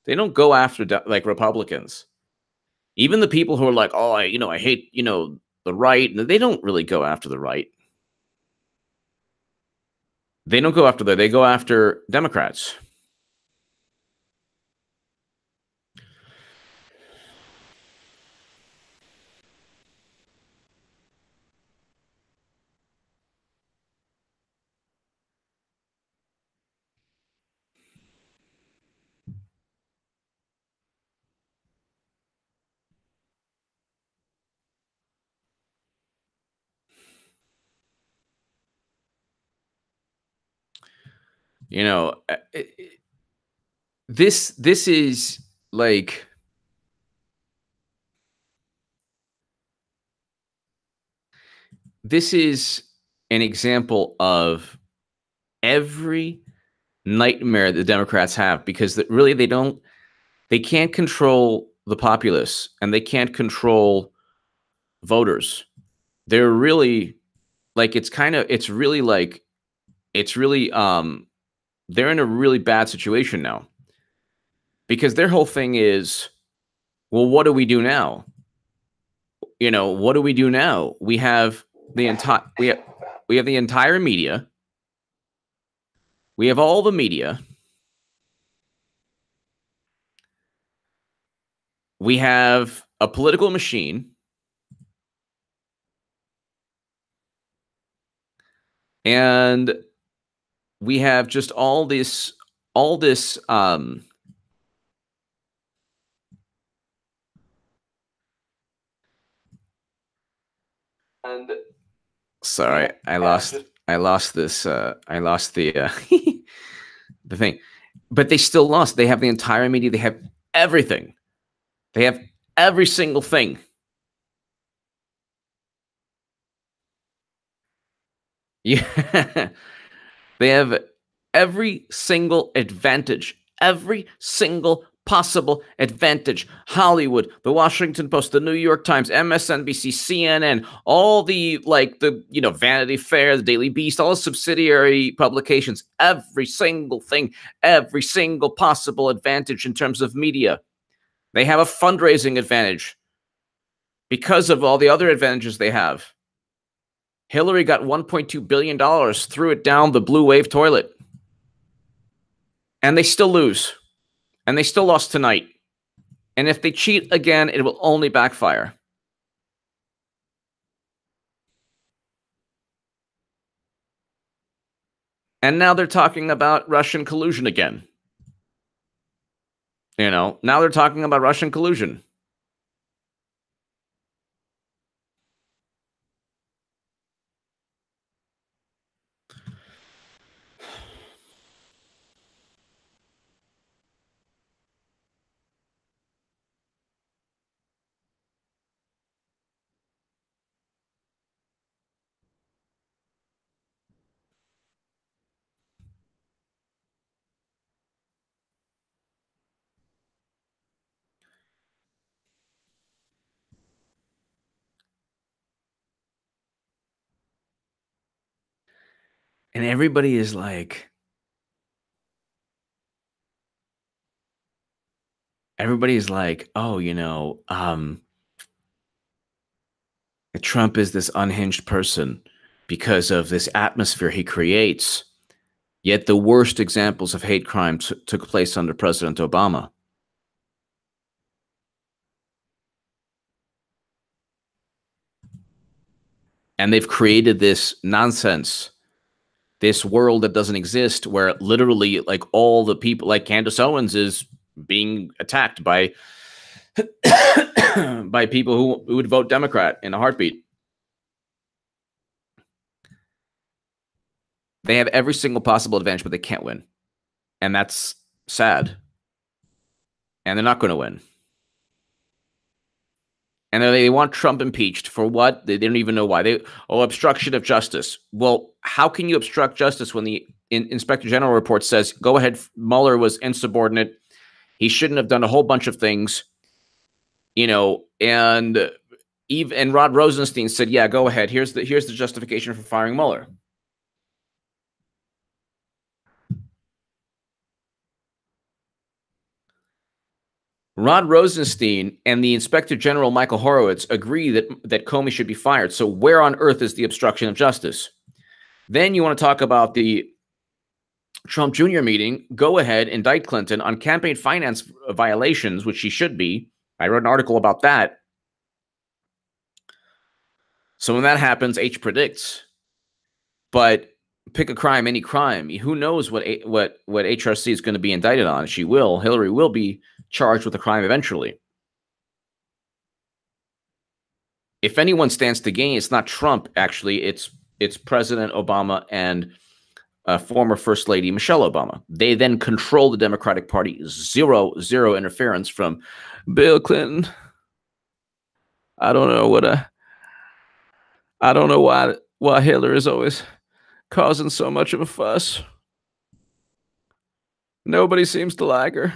They don't go after like Republicans. Even the people who are like, oh, I hate, the right. They don't really go after the right. They don't go after they go after Democrats. This is like, this is an example of every nightmare the Democrats have, because really they can't control the populace and they can't control voters. They're really like, they're in a really bad situation now, because their whole thing is, well, what do we do now? What do we do now? We have the entire the entire media. We have all the media. We have a political machine. And we have just all this and sorry, I lost this I lost the the thing. But they still lost. They have the entire media, they have everything. They have every single thing. Yeah. They have every single advantage, every single possible advantage. Hollywood, the Washington Post, the New York Times, MSNBC, CNN, all the Vanity Fair, the Daily Beast, all the subsidiary publications, every single thing, every single possible advantage in terms of media. They have a fundraising advantage because of all the other advantages they have. Hillary got $1.2 billion, threw it down the blue wave toilet. And they still lose. And they still lost tonight. And if they cheat again, it will only backfire. And now they're talking about Russian collusion again. Now they're talking about Russian collusion. And everybody is like, oh, Trump is this unhinged person because of this atmosphere he creates. Yet the worst examples of hate crime took place under President Obama. And they've created this nonsense, this world that doesn't exist, where literally like all the people, like Candace Owens is being attacked by by people who would vote Democrat in a heartbeat. They have every single possible advantage, but they can't win. And that's sad. And they're not going to win. And they want Trump impeached for what? They don't even know why. Obstruction of justice. Well, how can you obstruct justice when the Inspector General report says, go ahead, Mueller was insubordinate. He shouldn't have done a whole bunch of things, and Rod Rosenstein said, yeah, go ahead. Here's the justification for firing Mueller. Rod Rosenstein and the Inspector General Michael Horowitz agree that Comey should be fired. So where on earth is the obstruction of justice? Then you want to talk about the Trump Jr. meeting. Go ahead, indict Clinton on campaign finance violations, which she should be. I wrote an article about that. So when that happens, H predicts. But pick a crime, any crime. Who knows what HRC is going to be indicted on? Hillary will be charged with a crime eventually. If anyone stands to gain, it's not Trump, actually. It's President Obama and former First Lady Michelle Obama. They then control the Democratic Party. Zero interference from Bill Clinton. I don't know why Hillary is always causing so much of a fuss. Nobody seems to like her.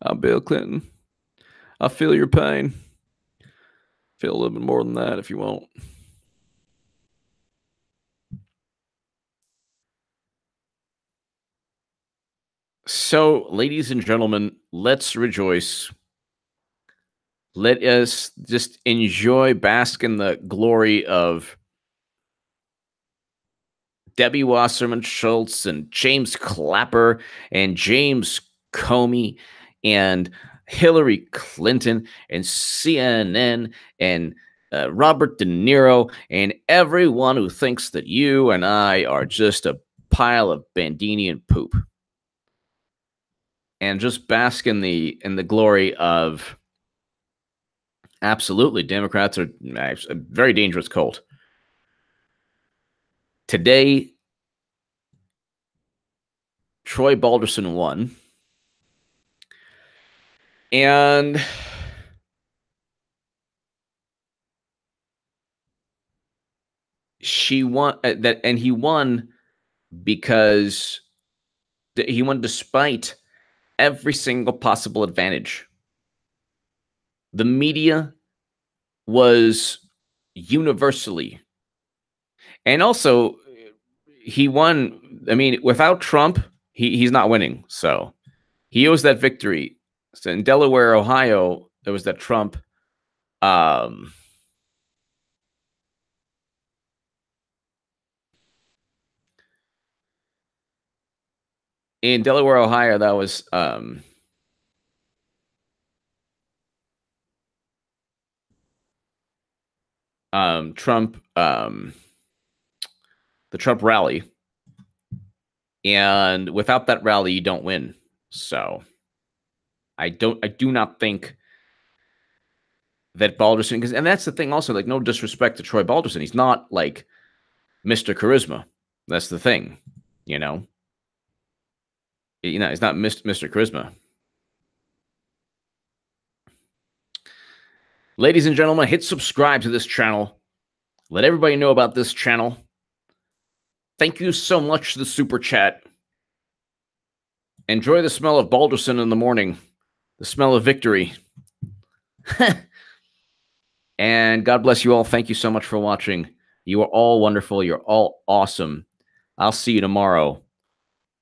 I'm Bill Clinton. I feel your pain. Feel a little bit more than that if you want. So, ladies and gentlemen, let's rejoice. Let us just enjoy, bask in the glory of Debbie Wasserman Schultz and James Clapper and James Comey and Hillary Clinton and CNN and Robert De Niro and everyone who thinks that you and I are just a pile of Bandinian poop. And just bask in the glory of absolutely Democrats are a very dangerous cult. Today, Troy Balderson won. And he won because he won despite every single possible advantage. The media was universally, and also he won. I mean, without Trump, he's not winning. So he owes that victory. So in Delaware, Ohio, there was that Trump. In Delaware, Ohio, that was Trump, the Trump rally. And without that rally, you don't win. So I do not think that Balderson, and that's the thing also, like, no disrespect to Troy Balderson. He's not like Mr. Charisma. That's the thing, you know. He's not Mr. Charisma. Ladies and gentlemen, hit subscribe to this channel. Let everybody know about this channel. Thank you so much to the super chat. Enjoy the smell of Balderson in the morning. The smell of victory. And God bless you all. Thank you so much for watching. You are all wonderful. You're all awesome. I'll see you tomorrow.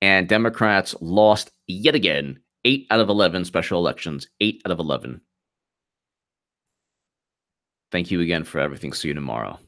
And Democrats lost yet again. 8 out of 11 special elections. 8 out of 11. Thank you again for everything. See you tomorrow.